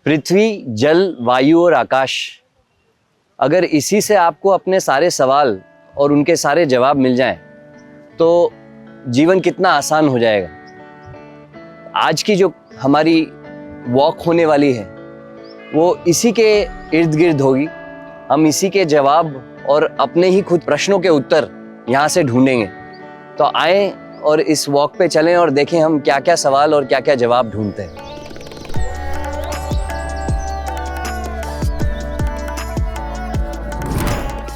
पृथ्वी, जल, वायु और आकाश, अगर इसी से आपको अपने सारे सवाल और उनके सारे जवाब मिल जाएं, तो जीवन कितना आसान हो जाएगा। आज की जो हमारी वॉक होने वाली है वो इसी के इर्द गिर्द होगी। हम इसी के जवाब और अपने ही खुद प्रश्नों के उत्तर यहाँ से ढूंढेंगे। तो आए और इस वॉक पे चलें और देखें हम क्या क्या सवाल और क्या क्या जवाब ढूंढते हैं।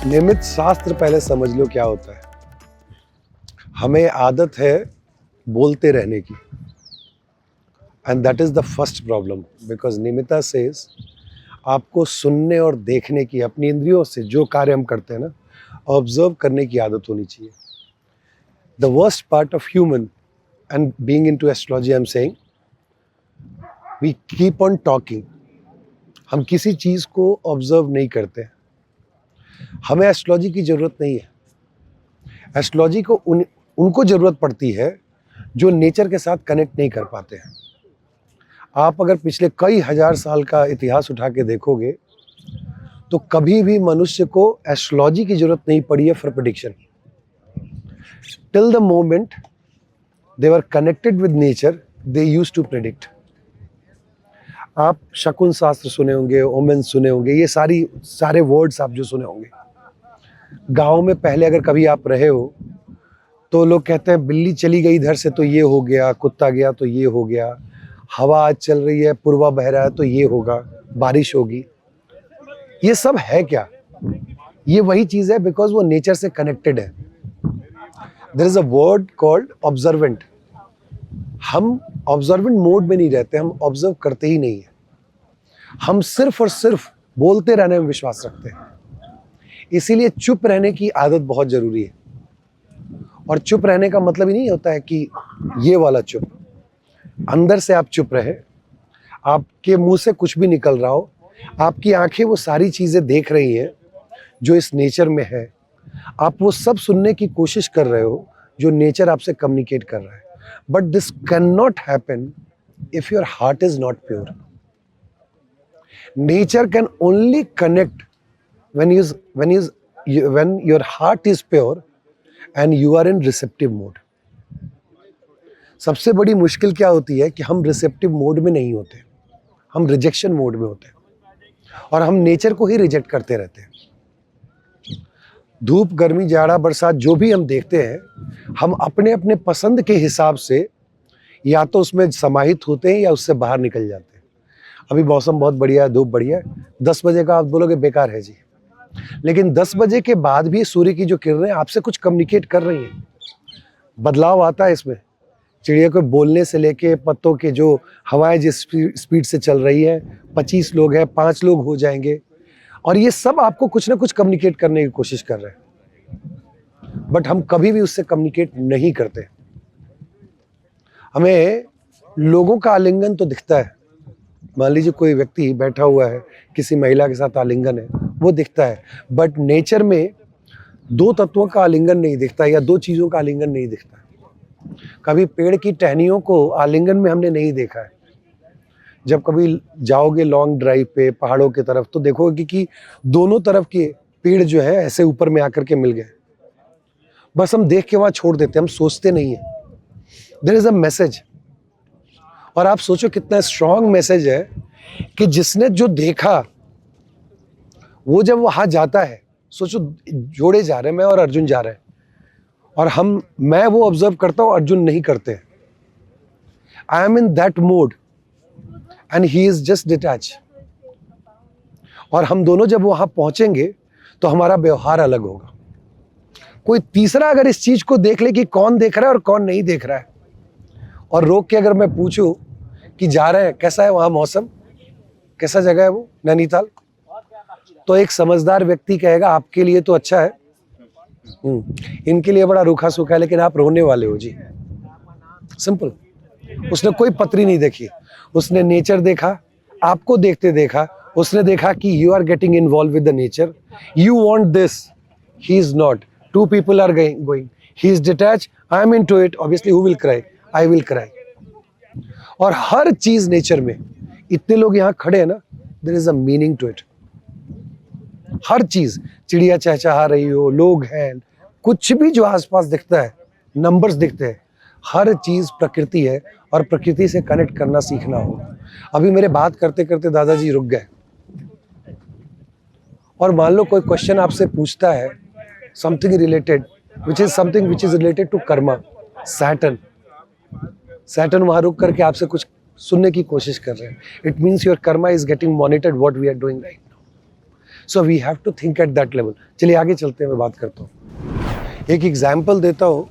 नियमित शास्त्र पहले समझ लो क्या होता है। हमें आदत है बोलते रहने की, and that is the first problem, because Nimitta says आपको सुनने और देखने की, अपनी इंद्रियों से जो कार्य हम करते हैं ना, ऑब्जर्व करने की आदत होनी चाहिए। The worst part of human and being into astrology, I am saying we keep on talking. हम किसी चीज़ को ऑब्जर्व नहीं करते। हमें एस्ट्रोलॉजी की ज़रूरत नहीं है। एस्ट्रोलॉजी को उनको ज़रूरत पड़ती है जो नेचर के साथ कनेक्ट नहीं कर पाते हैं। आप अगर पिछले कई हजार साल का इतिहास उठा के देखोगे तो कभी भी मनुष्य को एस्ट्रोलॉजी की ज़रूरत नहीं पड़ी है for prediction. Till the moment they were connected with nature, they use to predict. आप शकुन शास्त्र सुने होंगे, ओमेन सुने होंगे, ये सारे वर्ड्स आप जो सुने होंगे। गांव में पहले अगर कभी आप रहे हो तो लोग कहते हैं बिल्ली चली गई इधर से तो ये हो गया, कुत्ता गया तो ये हो गया, हवा आज चल रही है, पूर्वा बह रहा है तो ये होगा, बारिश होगी। ये सब है क्या? ये वही चीज़ है, बिकॉज वो नेचर से कनेक्टेड है। There is a word called observant. हम ऑब्जर्वेंट मोड में नहीं रहते, हम ऑब्जर्व करते ही नहीं है। हम सिर्फ और सिर्फ बोलते रहने में विश्वास रखते हैं। इसीलिए चुप रहने की आदत बहुत जरूरी है। और चुप रहने का मतलब ही नहीं होता है कि ये वाला चुप। अंदर से आप चुप रहे, आपके मुंह से कुछ भी निकल रहा हो, आपकी आंखें वो सारी चीजें देख रही हैं जो इस नेचर में है, आप वो सब सुनने की कोशिश कर रहे हो जो नेचर आपसे कम्युनिकेट कर रहा है। But this can not happen if your heart is not pure. Nature can only connect when your heart is pure and you are in receptive mode. सबसे बड़ी मुश्किल क्या होती है कि हम रिसेप्टिव मोड में नहीं होते, हम रिजेक्शन मोड में होते हैं और हम नेचर को ही रिजेक्ट करते रहते हैं। धूप, गर्मी, जाड़ा, बरसात जो भी हम देखते हैं, हम अपने अपने पसंद के हिसाब से या तो उसमें समाहित होते हैं या उससे बाहर निकल जाते हैं। अभी मौसम बहुत बढ़िया है, धूप बढ़िया है, 10 बजे का आप बोलोगे बेकार है जी, लेकिन 10 बजे के बाद भी सूर्य की जो किरणें आपसे कुछ कम्युनिकेट कर रही हैं। बदलाव आता है इसमें। चिड़िया को बोलने से लेके पत्तों के जो हवाएं जिस स्पीड से चल रही है, 25 लोग हैं, 5 लोग हो जाएंगे, और ये सब आपको कुछ ना कुछ कम्युनिकेट करने की कोशिश कर रहे हैं। बट हम कभी भी उससे कम्युनिकेट नहीं करते। हमें लोगों का आलिंगन तो दिखता है। मान लीजिए कोई व्यक्ति बैठा हुआ है, किसी महिला के साथ आलिंगन है, वो दिखता है। बट नेचर में 2 तत्वों का आलिंगन नहीं दिखता या 2 चीज़ों का आलिंगन नहीं दिखता। कभी पेड़ की टहनियों को आलिंगन में हमने नहीं देखा है। जब कभी जाओगे लॉन्ग ड्राइव पे पहाड़ों की तरफ तो देखोगे कि दोनों तरफ के पेड़ जो है ऐसे ऊपर में आकर के मिल गए। बस हम देख के वहाँ छोड़ देते, हम सोचते नहीं है। There is a message. और आप सोचो कितना स्ट्रॉन्ग मैसेज है कि जिसने जो देखा वो जब वहां जाता है, सोचो जोड़े जा रहे हैं, मैं और अर्जुन जा रहे हैं, और मैं वो ऑब्जर्व करता हूं, अर्जुन नहीं करते। I am in that mode and he is just detach. और हम दोनों जब वहां पहुंचेंगे तो हमारा व्यवहार अलग होगा। कोई तीसरा अगर इस चीज को देख ले कि कौन देख रहा है और कौन नहीं देख रहा है, और रोक के अगर मैं पूछूं कि जा रहे हैं, कैसा है वहां मौसम, कैसा जगह है वो नैनीताल, तो एक समझदार व्यक्ति कहेगा आपके लिए तो अच्छा है, इनके लिए बड़ा रूखा सूखा है, लेकिन आप रोने वाले हो जी। सिंपल। उसने कोई पत्री नहीं देखी, उसने नेचर देखा, आपको देखते देखा, उसने देखा कि you are getting involve with the nature, you want this, he is not, 2 people are going, he is detached, I am into it, obviously who will cry, I will cry। और हर चीज nature में इतने लोग यहाँ खड़े हैं ना, there is a meaning to it. हर चीज, चिड़िया चहचहा रही हो, लोग हैं, कुछ भी जो आसपास दिखता है, नंबर्स दिखते हैं, हर चीज प्रकृति है और प्रकृति से कनेक्ट करना सीखना होगा। अभी मेरे बात करते करते दादाजी रुक गए, और मान लो कोई क्वेश्चन आपसे पूछता है something related, which is related to karma, Saturn वहां रुक करके आपसे कुछ सुनने की कोशिश कर रहे हैं। It means your karma is getting monitored what we are doing right now, so we have to think at that level. चलिए आगे चलते हैं, मैं बात करता हूँ, एक एग्जाम्पल देता हूँ।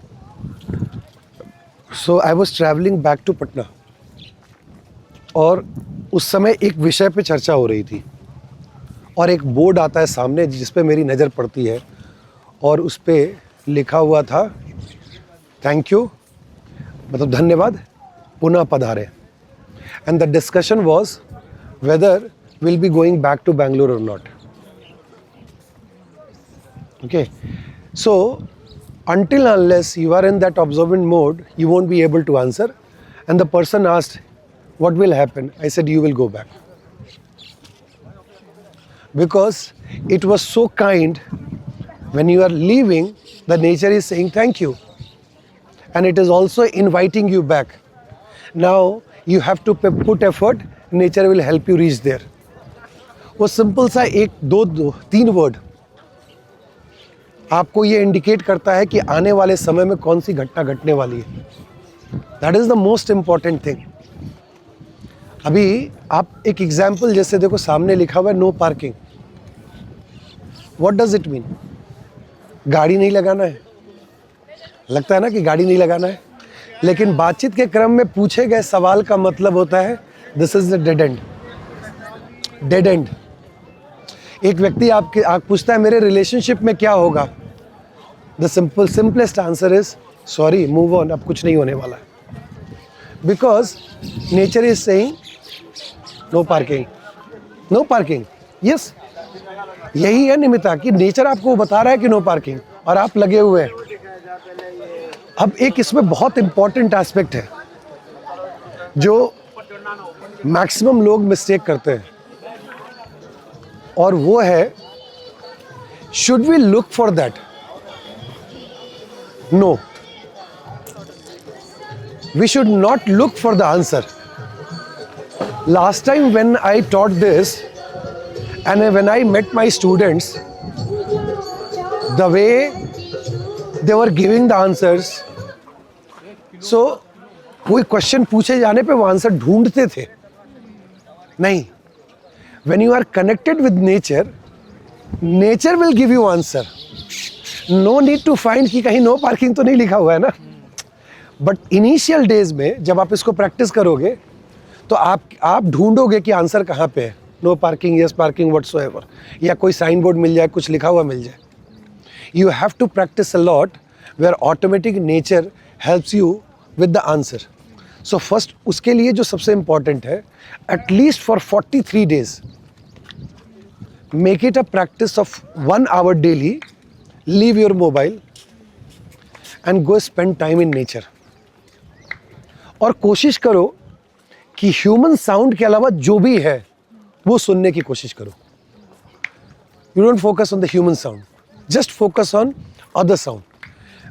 So I was travelling back to Patna, और उस समय एक विषय पे चर्चा हो रही थी, और एक बोर्ड आता है सामने जिस पे मेरी नज़र पड़ती है, और उस पर लिखा हुआ था थैंक यू, मतलब धन्यवाद, पुनः पधारे। And the discussion was whether will be going back to Bangalore और not. Okay, so until unless you are in that observant mode, you won't be able to answer. And the person asked, what will happen? I said, you will go back. Because it was so kind, when you are leaving, the nature is saying thank you. And it is also inviting you back. Now you have to put effort, nature will help you reach there. वो simple सा एक दो तीन word आपको ये indicate करता है कि आने वाले समय में कौन सी घटना घटने वाली है। That is the most important thing. अभी आप एक एग्जाम्पल जैसे देखो, सामने लिखा हुआ है no parking. What does it mean? गाड़ी नहीं लगाना है, लगता है ना कि गाड़ी नहीं लगाना है, लेकिन बातचीत के क्रम में पूछे गए सवाल का मतलब होता है this is the dead and. Dead and. एक व्यक्ति आप पूछता है मेरे रिलेशनशिप में क्या होगा, the simplest answer is sorry, move on, अब कुछ नहीं होने वाला है। Because nature is saying no parking, no parking. Yes, यही है निमिता कि नेचर आपको बता रहा है कि नो पार्किंग, और आप लगे हुए हैं। अब एक इसमें बहुत इंपॉर्टेंट एस्पेक्ट है जो मैक्सिमम लोग मिस्टेक करते हैं, और वो है should we look for that? No, we should not look for the answer. Last time when I taught this and when I met my students, the way they were giving the answers, so कोई question पूछे जाने पे वो answer ढूंढते थे नहीं। When you are connected with nature, nature will give you answer. No need to find कि कहीं no parking तो नहीं लिखा हुआ है ना। But initial days में जब आप इसको प्रैक्टिस करोगे तो आप ढूंढोगे कि आंसर कहाँ पे है। No parking, yes parking, whatsoever, या कोई साइन बोर्ड मिल जाए, कुछ लिखा हुआ मिल जाए। You have to practice a lot where automatic nature helps you with the answer. So first उसके लिए जो सबसे important है, at least for 43 days, make it a practice of 1 hour daily, leave your mobile and go spend time in nature. और कोशिश करो कि human sound के अलावा जो भी है वो सुनने की कोशिश करो। You don't focus on the human sound, just focus on other sound.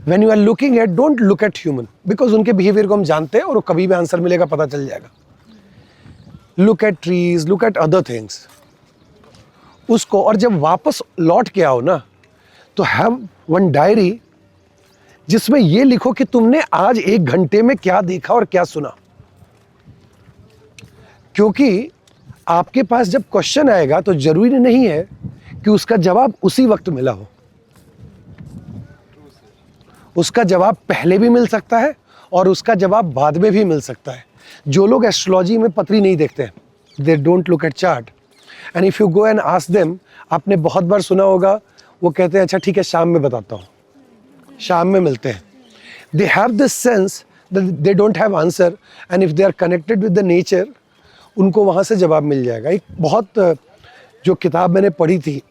When you are looking at, don't look at human, because उनके बिहेवियर को हम जानते हैं और कभी भी आंसर मिलेगा, पता चल जाएगा। Look at trees, look at other things. उसको, और जब वापस लौट के आओ ना, तो have one diary जिसमें ये लिखो कि तुमने आज 1 घंटे में क्या देखा और क्या सुना। क्योंकि आपके पास जब क्वेश्चन आएगा तो जरूरी नहीं है कि उसका जवाब उसी वक्त मिला हो। उसका जवाब पहले भी मिल सकता है और उसका जवाब बाद में भी मिल सकता है। जो लोग एस्ट्रोलॉजी में पत्री नहीं देखते हैं, दे don't look eight chart, and if you go and ask them, आपने बहुत बार सुना होगा, वो कहते हैं अच्छा ठीक है शाम में बताता हूँ, शाम में मिलते हैं। They have this sense that they don't have answer, and if they are connected with the nature, उनको वहाँ से जवाब मिल जाएगा। एक बहुत जो किताब मैंने पढ़ी थी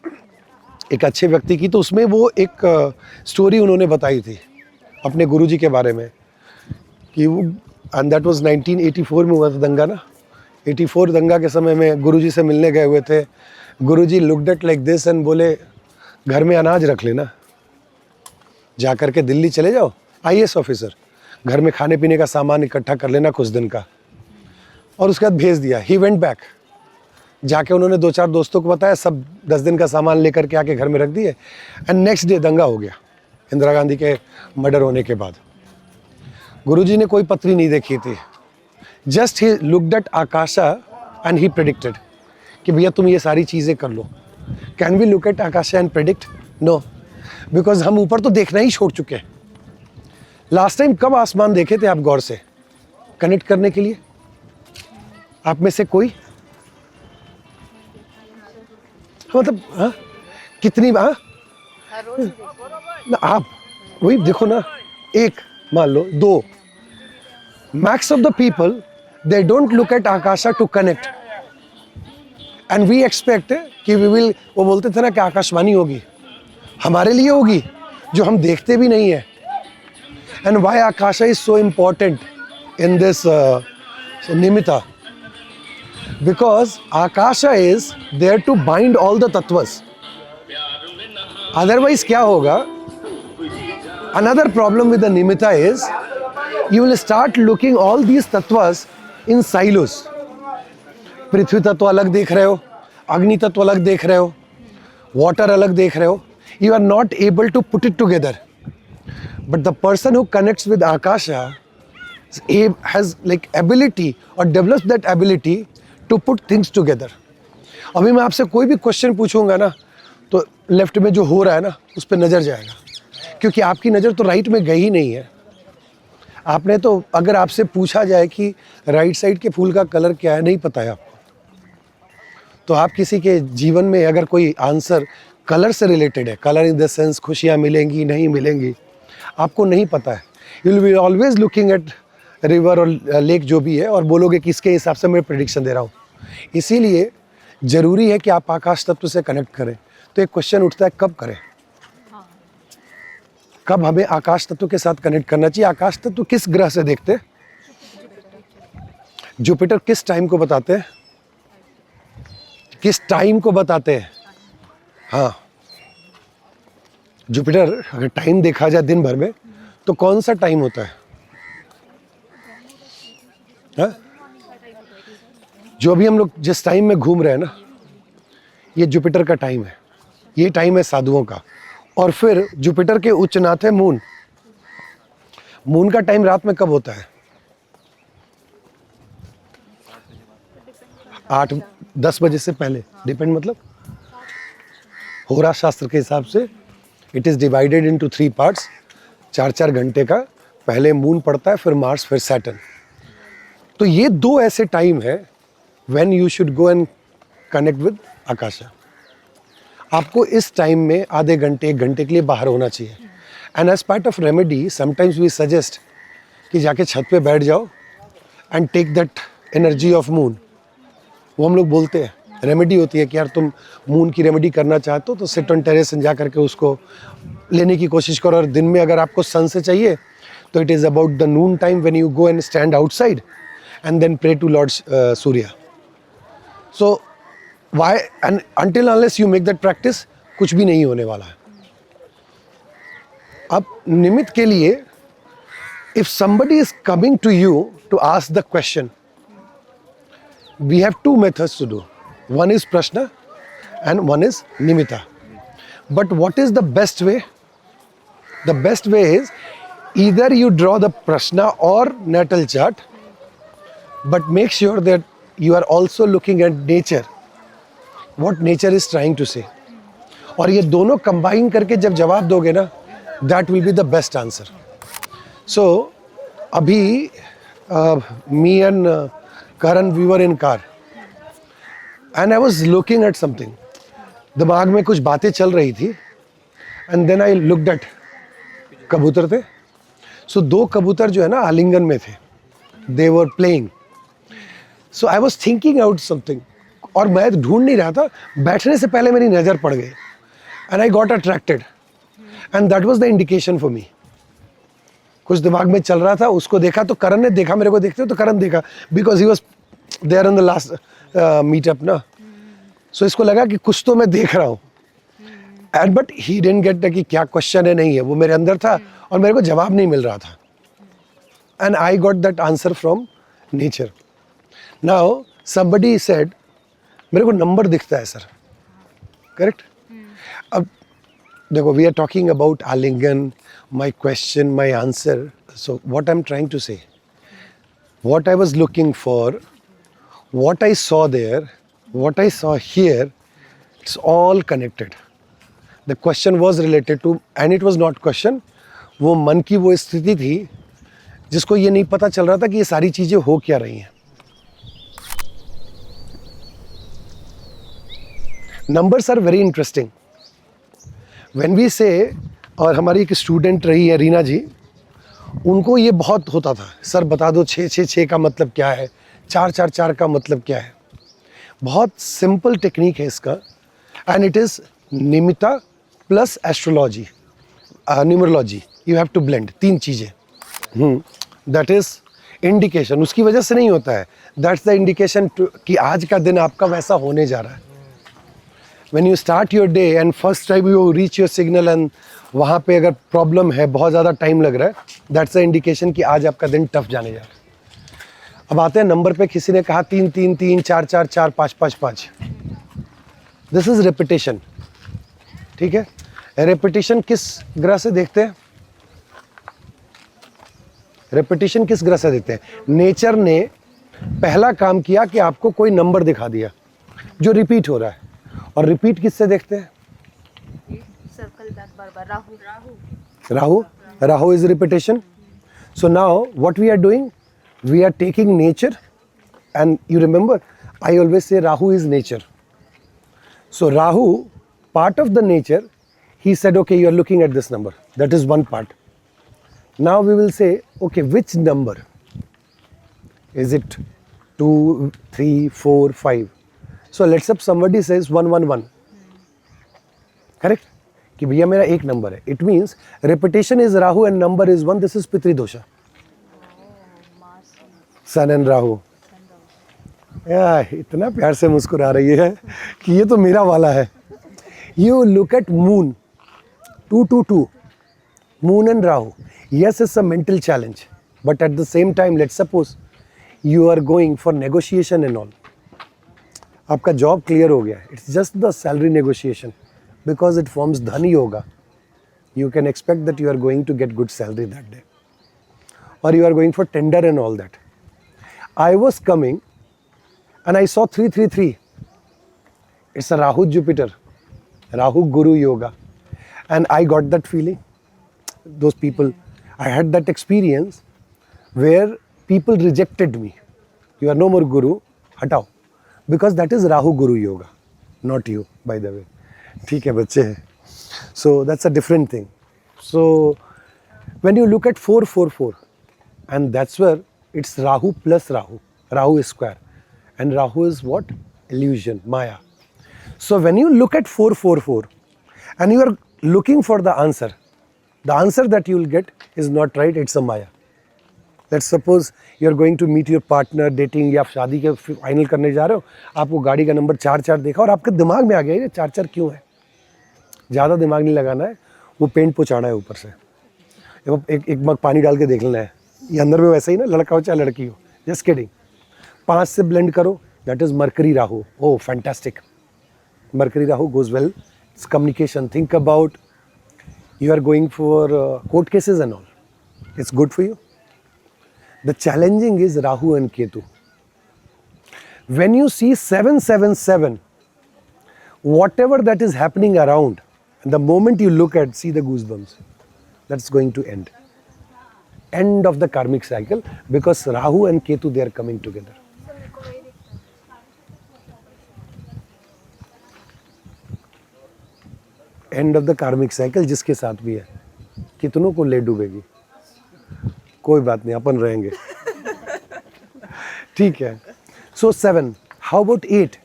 एक अच्छे व्यक्ति की, तो उसमें वो एक स्टोरी उन्होंने बताई थी अपने गुरुजी के बारे में कि वो, एंड दैट वाज 1984 में हुआ था दंगा ना, 84 दंगा के समय में गुरुजी से मिलने गए हुए थे। Guruji looked at like this and बोले घर में अनाज रख लेना, जा कर के दिल्ली चले जाओ, आईएएस ऑफिसर, घर में खाने पीने का सामान इकट्ठा कर लेना कुछ दिन का। और उसके बाद भेज दिया। ही वेंट बैक, जाके उन्होंने 2-4 दोस्तों को बताया, सब 10 दिन का सामान लेकर के आके घर में रख दिए। एंड नेक्स्ट डे दंगा हो गया इंदिरा गांधी के मर्डर होने के बाद। गुरुजी ने कोई पत्री नहीं देखी थी, just he looked at Akasha and he predicted कि भैया तुम ये सारी चीज़ें कर लो। Can we look at Akasha and predict? No, because हम ऊपर तो देखना ही छोड़ चुके हैं। लास्ट टाइम कब आसमान देखे थे आप गौर से कनेक्ट करने के लिए? आप में से कोई? मतलब हाँ, कितनी बार ना आप वही देखो ना, एक मान लो, 2, max of the people they don't look at Akasha to connect and we expect कि वी विल, वो बोलते थे ना कि आकाशवाणी होगी, हमारे लिए होगी जो हम देखते भी नहीं है। And why Akasha is so important in this Nimitta? Because Akasha is there to bind all the tattvas. Otherwise क्या होगा? Another problem with the Nimitta is you will start looking all these tattvas in silos. पृथ्वी तत्व अलग देख रहे हो, अग्नि तत्व अलग देख रहे हो, water अलग देख रहे हो. You are not able to put it together. But the person who connects with Akasha has like ability or develops that ability to put things together. अभी मैं आपसे कोई भी क्वेश्चन पूछूंगा ना तो लेफ्ट में जो हो रहा है ना उस पर नज़र जाएगा, क्योंकि आपकी नज़र तो राइट में गई ही नहीं है। आपने तो, अगर आपसे पूछा जाए कि राइट साइड के फूल का कलर क्या है, नहीं पता है आपको, तो आप किसी के जीवन में अगर कोई आंसर कलर से रिलेटेड है, कलर इन द सेंस खुशियाँ मिलेंगी नहीं मिलेंगी, आपको नहीं पता है, you will be always looking at river और लेक जो भी है और बोलोगे कि इसके हिसाब से मैं प्रेडिक्शन दे रहा हूँ। इसीलिए ज़रूरी है कि आप आकाश तत्व से कनेक्ट करें। तो एक क्वेश्चन उठता है, कब करें? कब हमें आकाश तत्व के साथ कनेक्ट करना चाहिए? आकाश तत्व किस ग्रह से देखते हैं? जुपिटर किस टाइम को बताते हैं? किस टाइम को बताते हैं? हाँ, जुपिटर अगर टाइम देखा जाए दिन भर में तो कौन सा टाइम होता है? हाँ? जो अभी हम लोग जिस टाइम में घूम रहे हैं ना, ये जुपिटर का टाइम है, ये टाइम है साधुओं का। और फिर जुपिटर के उच्चनाथ है मून। मून का टाइम रात में कब होता है? 8-10 बजे से पहले, डिपेंड, मतलब होरा शास्त्र के हिसाब से it is divided into 3 parts. 4-4 घंटे का पहले मून पड़ता है, फिर मार्स, फिर सैटर्न। तो ये 2 ऐसे टाइम है when you should go and connect with Akasha. आपको इस टाइम में आधे घंटे 1 घंटे के लिए बाहर होना चाहिए। And as part of remedy sometimes we suggest कि जाके छत पे बैठ जाओ and take that energy of moon. वो हम लोग बोलते हैं, रेमेडी होती है कि यार तुम मून की रेमेडी करना चाहते हो तो सिट ऑन टेरेस जा करके उसको लेने की कोशिश करो। और दिन में अगर आपको सन से चाहिए तो it is about the noon time when you go and stand outside and then pray to lord Surya. So why and until unless you make that practice कुछ भी नहीं होने वाला है। अब निमित्त के लिए, if somebody is coming to you to ask the question, we have 2 methods to do. One is prashna and one is nimitta. But what is the best way? The best way is either you draw the prashna or natal chart, but make sure that you are also looking at nature, what nature is trying to say. और ये दोनों combine करके जब जवाब दोगे ना, that will be the best answer. So अभी me and Karan, we were in car and I was looking at something. दिमाग में कुछ बातें चल रही थी and then I looked at, कबूतर थे। So 2 कबूतर जो है ना आलिंगन में थे, they were playing. So I was thinking out something, और मैं ढूंढ नहीं रहा था, बैठने से पहले मेरी नज़र पड़ गई and I got attracted and that was the indication for me. कुछ दिमाग में चल रहा था, उसको देखा तो करण ने देखा, मेरे को देखते हो तो करण देखा, because he was they are in the last meetup ना, सो इसको लगा कि कुछ तो मैं देख रहा हूँ, and but he didn't get कि क्या क्वेश्चन है, नहीं है, वो मेरे अंदर था और मेरे को जवाब नहीं मिल रहा था, and I got that answer from nature. Now somebody said मेरे को नंबर दिखता है सर, करेक्ट. अब देखो, वी आर टॉकिंग अबाउट आलिंगन, my question, my answer. So what I am trying to say, what I was looking for, what I saw there, what I saw here, it's all connected. The question was related to, and it was not question, वो मन की वो स्थिति थी जिसको ये नहीं पता चल रहा था कि ये सारी चीज़ें हो क्या रही हैं. Numbers are very interesting. When we say, और हमारी एक स्टूडेंट रही है रीना जी, उनको ये बहुत होता था, सर बता दो 666 का मतलब क्या है, 444 का मतलब क्या है. बहुत सिंपल टेक्निक है इसका, and it is Nimitta plus astrology, numerology. You have to blend तीन चीज़ें. That is indication. उसकी वजह से नहीं होता है, दैट्स द इंडिकेशन कि आज का दिन आपका वैसा होने जा रहा है. When you start your day and first time you reach your signal and वहाँ पे अगर प्रॉब्लम है, बहुत ज़्यादा टाइम लग रहा है, दैट्स द इंडिकेशन कि आज आपका दिन टफ जाने जा रहा है. अब आते हैं नंबर पे. किसी ने कहा 3 3 3 4 4 4 5 5 5. This is repetition. ठीक है, रेपिटेशन किस ग्रह से देखते हैं? रेपिटेशन किस ग्रह से देखते हैं? नेचर ने पहला काम किया कि आपको कोई नंबर दिखा दिया जो रिपीट हो रहा है. और रिपीट किससे देखते हैं? सर्कल बैक बार-बार. Rahu is repetition. So now what we are doing, we are taking nature, and you remember I always say Rahu is nature. So Rahu, part of the nature, he said okay, you are looking at this number, that is one part. Now we will say okay, which number is it? 2 3 4 5. So let's say somebody says 111, correct, कि भैया मेरा एक number है. It means repetition is Rahu and number is 1. This is pitridosha. Sun and Rahu. इतना प्यार से मुस्कुरा रही है कि ये तो मेरा वाला है. You look at moon 222, moon and Rahu. Yes, it's a mental challenge, but at the same time let's suppose you are going for negotiation and all. आपका जॉब क्लियर हो गया, it's just the salary negotiation, because it forms Dhan Yoga. You can expect that you are going to get good salary that day, or you are going for tender and all that. I was coming and I saw 333. It's a Rahu Jupiter, Rahu Guru Yoga, and I got that feeling. Those people, I had that experience where people rejected me. You are no more Guru, hatao, because that is Rahu Guru Yoga, not you, by the way. ठीक है बच्चे. So that's a different thing. So when you look at 444, and that's where it's Rahu plus Rahu. Rahu is square, and Rahu is what? Illusion, Maya. So when you look at 444 and you are looking for the answer that you will get is not right, it's a Maya. Let's suppose you are going to meet your partner, dating, या शादी के final करने जा रहे हो, आपको गाड़ी का नंबर 44 देखा और आपके दिमाग में आ गया ये 44 क्यों है. ज़्यादा दिमाग नहीं लगाना है, वो पेंट पुचाना है ऊपर से. एक मग पानी डाल के देख लेना है, ये अंदर में वैसा ही ना, लड़का हो चाहे लड़की हो. Just kidding. 5 से ब्लेंड करो, that is Mercury Rahu. Oh fantastic. Mercury Rahu goes well. It's communication. Think about you are going for court cases and all. It's good for you. The challenging is Rahu and Ketu. When you see 777, whatever that is happening around, and the moment you look at, see the goosebumps, that's going to end. End of the karmic cycle, because Rahu and Ketu, they are coming together. End of the karmic cycle जिसके साथ भी है, कितनों को ले डूबेगी. कोई बात नहीं, अपन रहेंगे. ठीक है. So 7. How about 8?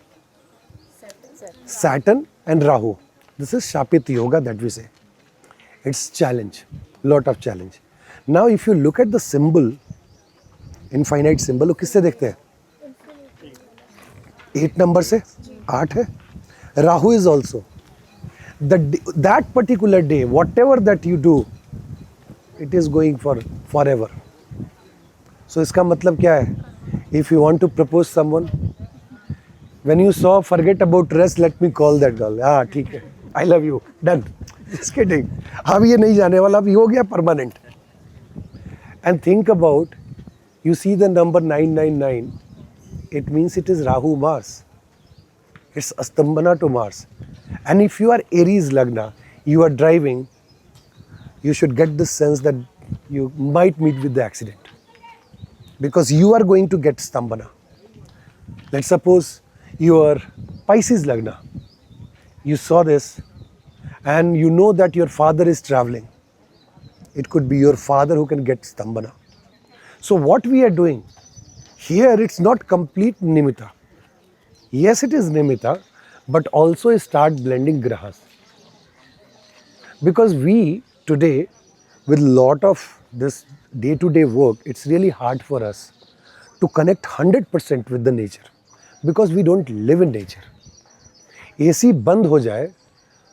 Saturn and Rahu. This is Shapit Yoga that we say. It's challenge, lot of challenge. Now if you look at the symbol, infinite symbol, वो किससे देखते हैं? 8 नंबर से 8 है. Rahu is also. That particular day, whatever that you do, it is going for forever. So इसका मतलब क्या है? If you want to propose someone, when you saw forget about rest, let me call that girl. हाँ ठीक है, I love you, done. Just kidding. अब ये नहीं जाने वाला, अब ये हो गया permanent. And think about, you see the number 999, it means it is Rahu Mars. It's Astambana to Mars. And if you are Aries Lagna, you are driving, you should get this sense that you might meet with the accident. Because you are going to get Stambana. Let's suppose you are Pisces Lagna. You saw this and you know that your father is traveling. It could be your father who can get Stambana. So what we are doing here, it's not complete Nimitta. Yes, it is Nimitta, but also start blending grahas. Because we today, with lot of this day-to-day work, it's really hard for us to connect 100% with the nature. Because we don't live in nature. AC बंद हो जाए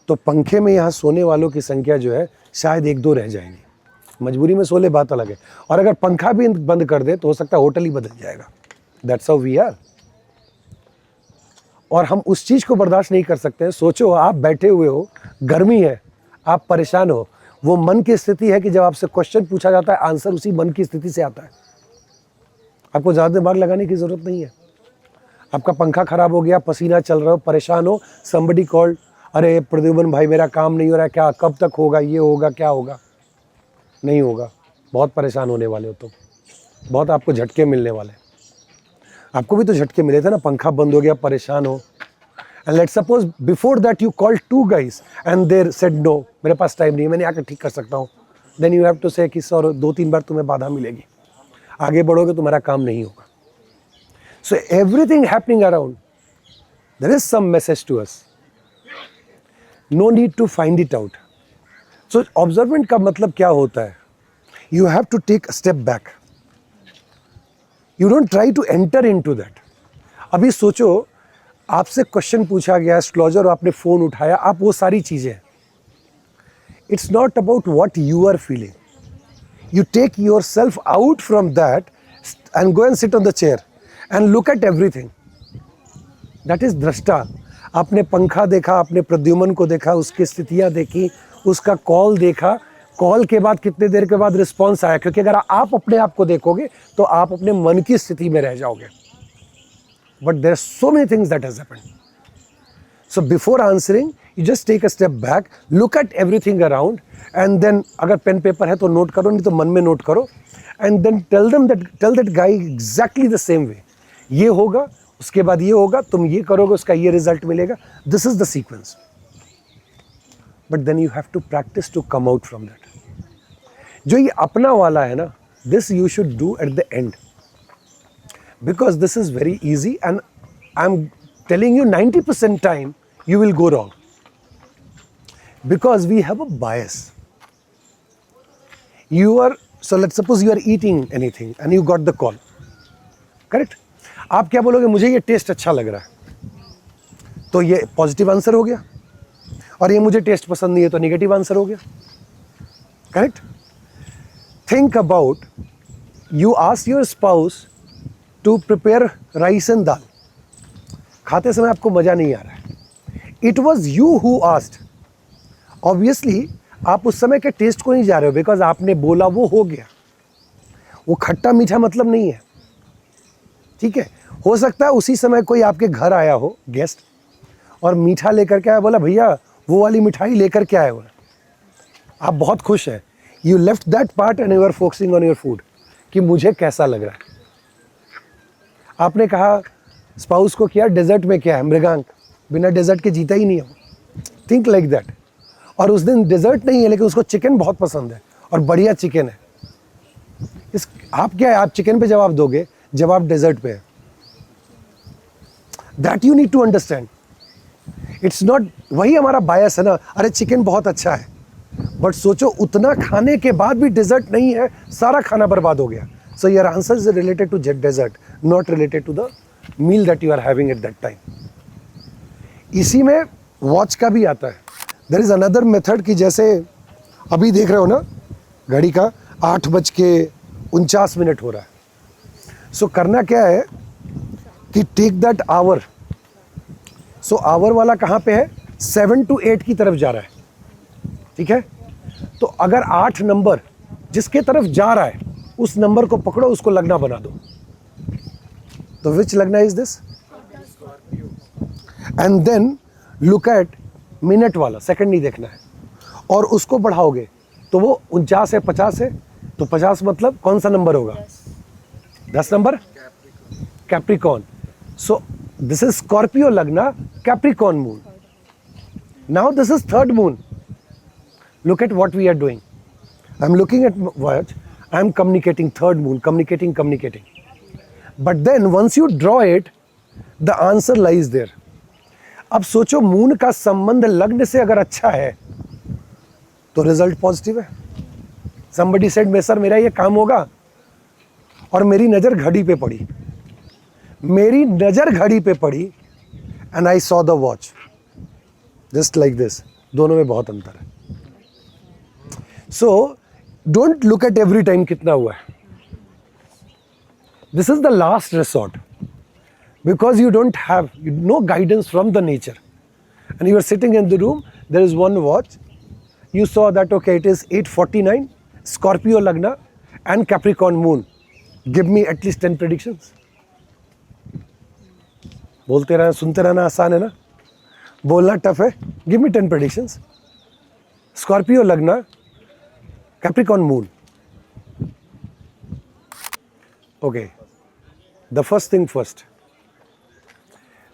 तो पंखे में यहाँ सोने वालों की संख्या जो है शायद 1-2 रह जाएंगी. मजबूरी में सो ले, बात अलग है. और अगर पंखा भी बंद कर दे तो हो सकता है होटल ही बदल जाएगा. That's how we are. और हम उस चीज़ को बर्दाश्त नहीं कर सकते हैं. सोचो आप बैठे हुए हो, गर्मी है, आप परेशान हो. वो मन की स्थिति है कि जब आपसे क्वेश्चन पूछा जाता है, आंसर उसी मन की स्थिति से आता है. आपको ज़्यादा दिमाग लगाने की ज़रूरत नहीं है. आपका पंखा खराब हो गया, पसीना चल रहा हो, परेशान हो, somebody called, अरे प्रद्युमन भाई मेरा काम नहीं हो रहा है, क्या कब तक होगा, ये होगा, क्या होगा. नहीं होगा. बहुत परेशान होने वाले हो. तो बहुत आपको झटके मिलने वाले. आपको भी तो झटके मिले थे ना, पंखा बंद हो गया, परेशान हो. And let's suppose before that you called 2 guys and there said no, मेरे पास टाइम नहीं है, मैंने आकर ठीक कर सकता हूँ. देन यू हैव टू से कि सर 2-3 बार तुम्हें बाधा मिलेगी, आगे बढ़ोगे तुम्हारा काम नहीं होगा. So everything happening around, there is some message to us. No need to find it out. So observant का मतलब क्या होता है? You have to take a step back. You don't try to enter into that. अभी सोचो आपसे question पूछा गया एस्ट्रोलॉजर और आपने फ़ोन उठाया, आप वो सारी चीज़ें. It's not about what you are feeling. You take yourself out from that and go and sit on the chair and look at everything. That is दृष्टा. आपने पंखा देखा, आपने प्रद्युमन को देखा, उसकी स्थितियाँ देखी, उसका कॉल देखा. कॉल के बाद कितने देर के बाद रिस्पॉन्स आया, क्योंकि अगर आप अपने आप को देखोगे तो आप अपने मन की स्थिति में रह जाओगे. But there are so many things that has happened. So before answering you just take a step back, look at everything around and then अगर पेन पेपर है तो नोट करो, नहीं तो मन में नोट करो. And then tell that guy exactly the same way. ये होगा, उसके बाद ये होगा, तुम ये करोगे, उसका ये रिजल्ट मिलेगा. This is the sequence. But then you have to practice to come out from that. जो ये अपना वाला है ना, this you should do at the end, because this is very easy and I am telling you 90% time you will go wrong, because we have a bias. So let's suppose you are eating anything and you got the call, correct? आप क्या बोलोगे? मुझे ये test अच्छा लग रहा है, तो ये पॉजिटिव आंसर हो गया. और ये मुझे टेस्ट पसंद नहीं है तो नेगेटिव आंसर हो गया, correct? Think about, you ask your spouse to prepare rice and dal. खाते समय आपको मज़ा नहीं आ रहा है. It was you who asked. Obviously आप उस समय के टेस्ट को नहीं जा रहे हो, बिकॉज आपने बोला वो हो गया. वो खट्टा मीठा मतलब नहीं है, ठीक है? हो सकता है उसी समय कोई आपके घर आया हो गेस्ट और मीठा लेकर के आया, बोला भैया वो वाली मिठाई लेकर के आया हो. आप बहुत खुश हैं. You left that part and you are focusing on your food कि मुझे कैसा लग रहा है. आपने कहा स्पाउस को, किया डेजर्ट में क्या है, मृगांक, बिना डेजर्ट के जीता ही नहीं है. Think like that. और उस दिन डेजर्ट नहीं है लेकिन उसको चिकन बहुत पसंद है और बढ़िया चिकन है. आप क्या है, आप चिकन पे जवाब दोगे जब आप डेजर्ट पे है. That you need to understand. It's not, वही हमारा बायस है ना, अरे चिकन बहुत अच्छा है, बट सोचो उतना खाने के बाद भी डेजर्ट नहीं है, सारा खाना बर्बाद हो गया. So your answer is related to dessert, not related to the meal that you are having at that time. इसी में वॉच का भी आता है. देयर इज अनदर मेथड कि जैसे अभी देख रहे हो ना घड़ी का 8:49 हो रहा है. सो करना क्या है कि take that hour. So hour वाला कहाँ पे है? 7 to 8 की तरफ जा रहा है. ठीक है, तो अगर 8 नंबर जिसके तरफ जा रहा है उस नंबर को पकड़ो, उसको लगना बना दो. तो which lagna is this? And then look at minute वाला, सेकंड नहीं देखना है, और उसको बढ़ाओगे तो वो 49 है, 50 है, तो 50 मतलब कौन सा नंबर होगा? 10 number, Capricorn. So this is Scorpio lagna, Capricorn moon. Now this is third moon. Look at what we are doing. I'm looking at watch. I'm communicating third moon, communicating. But then once you draw it, the answer lies there. अब सोचो moon का संबंध लग्न से अगर अच्छा है तो रिजल्ट पॉजिटिव है. Somebody said मैं सर मेरा ये काम होगा, और मेरी नज़र घड़ी पे पड़ी and I saw the watch. Just like this. दोनों में बहुत अंतर है. So don't look at every time कितना हुआ है. This is the last resort because you don't have no guidance from the nature, and you are sitting in the room. There is one watch. You saw that okay, it is 8:49, Scorpio Lagna and Capricorn Moon. Give me at least 10 predictions. बोलते रहना, सुनते रहना आसान है ना, बोलना tough है. Give me 10 predictions. Scorpio Lagna, Capricorn Moon. Okay, the first thing first.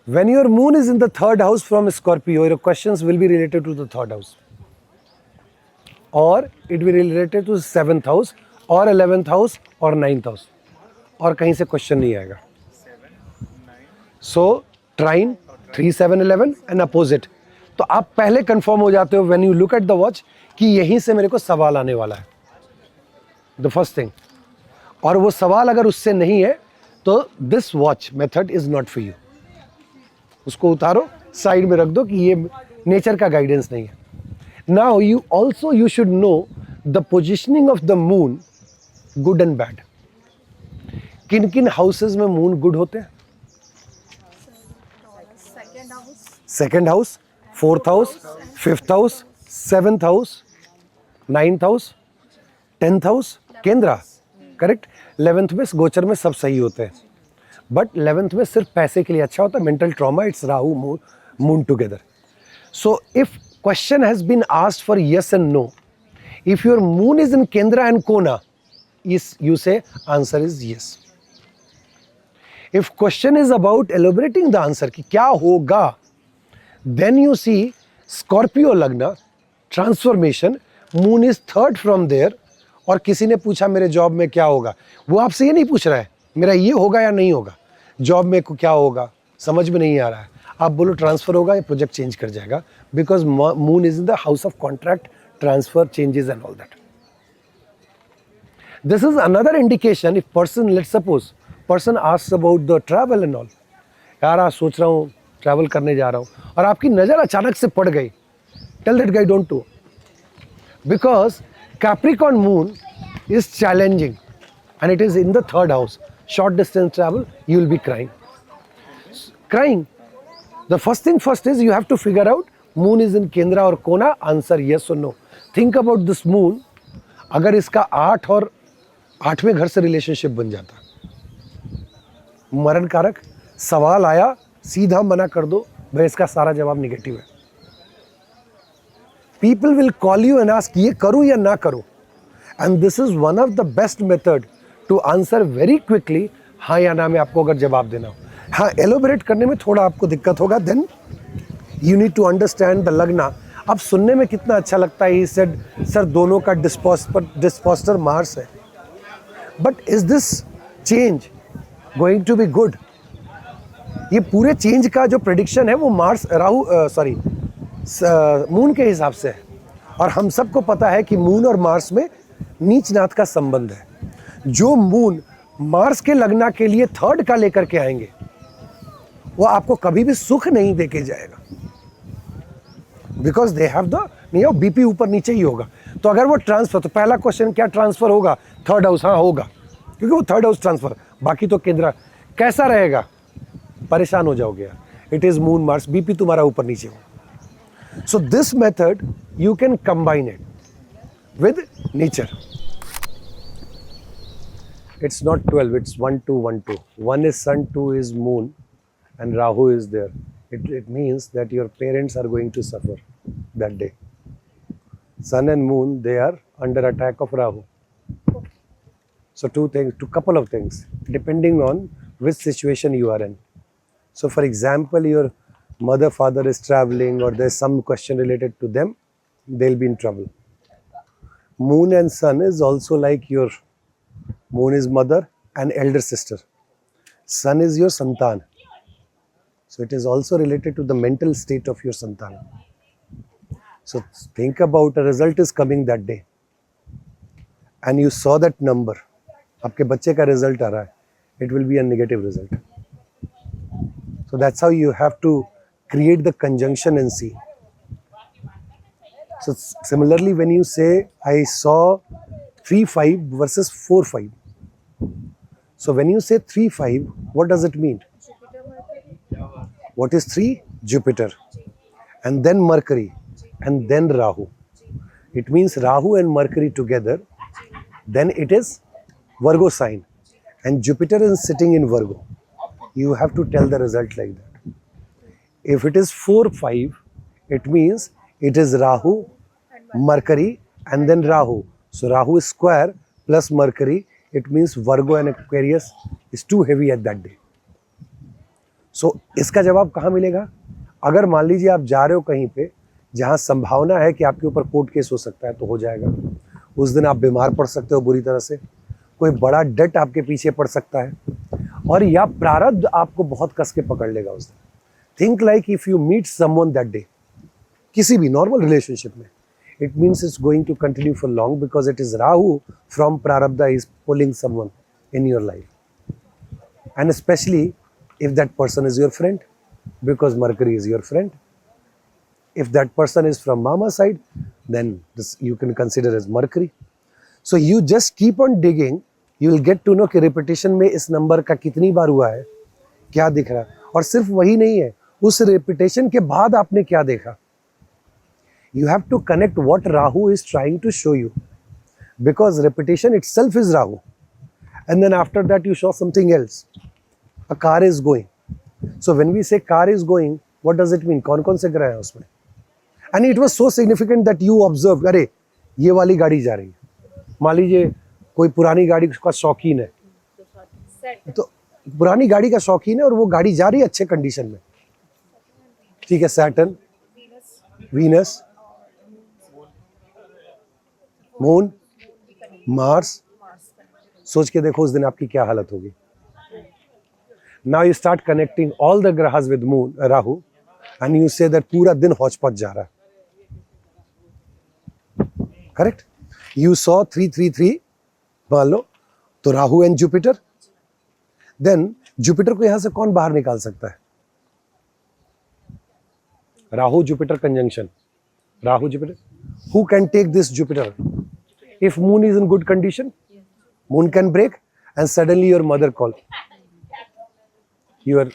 When your moon is in the third house from Scorpio, your questions will be related to the third house, or it will be related to the 7th house or 11th house or 9th house, और कहीं से question नहीं आएगा. So trine 3, 7, 11 and opposite. तो आप पहले confirm हो जाते हो when you look at the watch कि यहीं से मेरे को सवाल आने वाला है. The first thing. और वो सवाल अगर उससे नहीं है तो this watch method is not for you. उसको उतारो, साइड में रख दो कि ये नेचर का गाइडेंस नहीं है. Now you should know the positioning of the moon, good and bad. किन किन हाउसेज में मून गुड होते हैं? Second house, fourth house, fifth house, 7th house, 9th house, 10th house, केंद्रा. करेक्ट. 11th में गोचर में सब सही होते हैं, बट 11th में सिर्फ पैसे के लिए अच्छा होता है. Mental trauma, it's Rahu moon together. So if question has been asked for yes and no, if your moon is in kendra and कोना, you say answer is yes. If question is about elaborating the answer कि क्या होगा, then you see Scorpio Lagna, transformation, moon is third from there. और किसी ने पूछा मेरे job में क्या होगा, वो आपसे ये नहीं पूछ रहा है मेरा ये होगा या नहीं होगा, जॉब में क्या होगा समझ में नहीं आ रहा है. आप बोलो ट्रांसफर होगा या प्रोजेक्ट चेंज कर जाएगा, because moon is in the house of contract, transfer, changes and all that. This is another indication if person, let's suppose person asks about the travel and all. यार आज सोच रहा हूँ travel करने जा रहा हूँ, और आपकी नज़र अचानक से पड़ गई. Tell that guy don't do, because Capricorn moon is challenging and it is in the third house. Short distance travel, you will be crying. The first thing first is you have to figure out moon is in Kendra or Kona. Answer yes or no. Think about this moon. अगर इसका 8 और 8वें घर से relationship बन जाता, मरण कारक, सवाल आया सीधा मना कर दो भाई, इसका सारा जवाब निगेटिव है. People will call you and ask ये करूँ या ना करूँ, and this is one of the best method to answer very quickly. हाँ या ना में आपको अगर जवाब देना हो, हाँ एलोबरेट करने में थोड़ा आपको दिक्कत होगा. then you need to understand the लग्ना. अब सुनने में कितना अच्छा लगता है. He said सर दोनों का डिस्पोस्टर मार्स है, but is this change going to be good? ये पूरे चेंज का जो प्रेडिक्शन है वो मार्स मून के हिसाब से है, और हम सबको पता है कि मून और मार्स में नीच नाथ का संबंध है. जो मून मार्स के लगना के लिए थर्ड का लेकर के आएंगे वो आपको कभी भी सुख नहीं देके जाएगा, बिकॉज दे हैव द नहीं हो, बीपी ऊपर नीचे ही होगा। तो अगर वो ट्रांसफर, तो पहला क्वेश्चन क्या ट्रांसफर होगा? थर्ड हाउस, हाँ होगा, क्योंकि वो थर्ड हाउस ट्रांसफर, बाकी तो केंद्र। कैसा रहेगा? परेशान हो जाओगे यार। It is moon Mars, BP तुम्हारा ऊपर नीचे हो। So this method you can combine it with nature. It's not 12, it's 1 2 1 2. 1 is sun, 2 is moon, and Rahu is there. It means that your parents are going to suffer that day. Sun and moon, they are under attack of Rahu. So couple of things, depending on which situation you are in. So for example, your mother, father is traveling, or there's some question related to them, they'll be in trouble. Moon and sun is also like your moon is mother and elder sister. Sun is your santan. So it is also related to the mental state of your santan. So think about a result is coming that day. And you saw that number. आपके बच्चे का result आ रहा है. It will be a negative result. So that's how you have to create the conjunction and see. So similarly, when you say, I saw 3-5 versus 4-5. So when you say 3-5, what does it mean? What is 3? Jupiter. And then Mercury. And then Rahu. It means Rahu and Mercury together. Then it is Virgo sign. And Jupiter is sitting in Virgo. You have to tell the result like that. If it is 4-5, it means it is Rahu, Mercury, and then Rahu. So Rahu is square plus Mercury. It means Virgo and Aquarius is too heavy at that day. So इसका जवाब कहाँ मिलेगा? अगर मान लीजिए आप जा रहे हो कहीं पे जहाँ संभावना है कि आपके ऊपर कोर्ट केस हो सकता है, तो हो जाएगा। उस दिन आप बीमार पड़ सकते हो बुरी तरह से, कोई बड़ा डेट आपके पीछे पड़ सकता है, और या प्रारब्ध आपको बहुत कस के पकड़ लेगा उस दिन। Think like if you meet someone that day, किसी भी नॉर्मल रिलेशनशिप में, it means it's going to continue for long, because it is Rahu from Prarabdha is pulling someone in your life. And especially if that person is your friend, because Mercury is your friend. If that person is from mama side, then this you can consider as Mercury. So you just keep on digging, you will get to know कि repetition में इस number का कितनी बार हुआ है, क्या दिख रहा है। और सिर्फ वही नहीं है, उस repetition के बाद आपने क्या देखा। You have to connect what Rahu is trying to show you, because repetition itself is Rahu, and then after that you show something else. A car is going. So when we say car is going, what does it mean? कौन कौन से ग्रह हैं उसमें? And it was so significant that you observed, अरे ये वाली गाड़ी जा रही है। मान लीजिए कोई पुरानी गाड़ी का शौकीन है, तो पुरानी गाड़ी का शौकीन है और वो गाड़ी जा रही है अच्छे कंडीशन में, ठीक है। सैटर्न, वीनस, मून, मार्स, सोच के देखो उस दिन आपकी क्या हालत होगी। Now you start connecting all the grahas with moon, Rahu, and you say that पूरा दिन हौच पौच जा रहा है। करेक्ट? यू सॉ 3-3-3 मान लो, तो Rahu and Jupiter. Then Jupiter को यहां से कौन बाहर निकाल सकता है? Rahu Jupiter conjunction, Rahu Jupiter. Who can take this Jupiter? If moon is in good condition, moon can break and suddenly your mother call. You are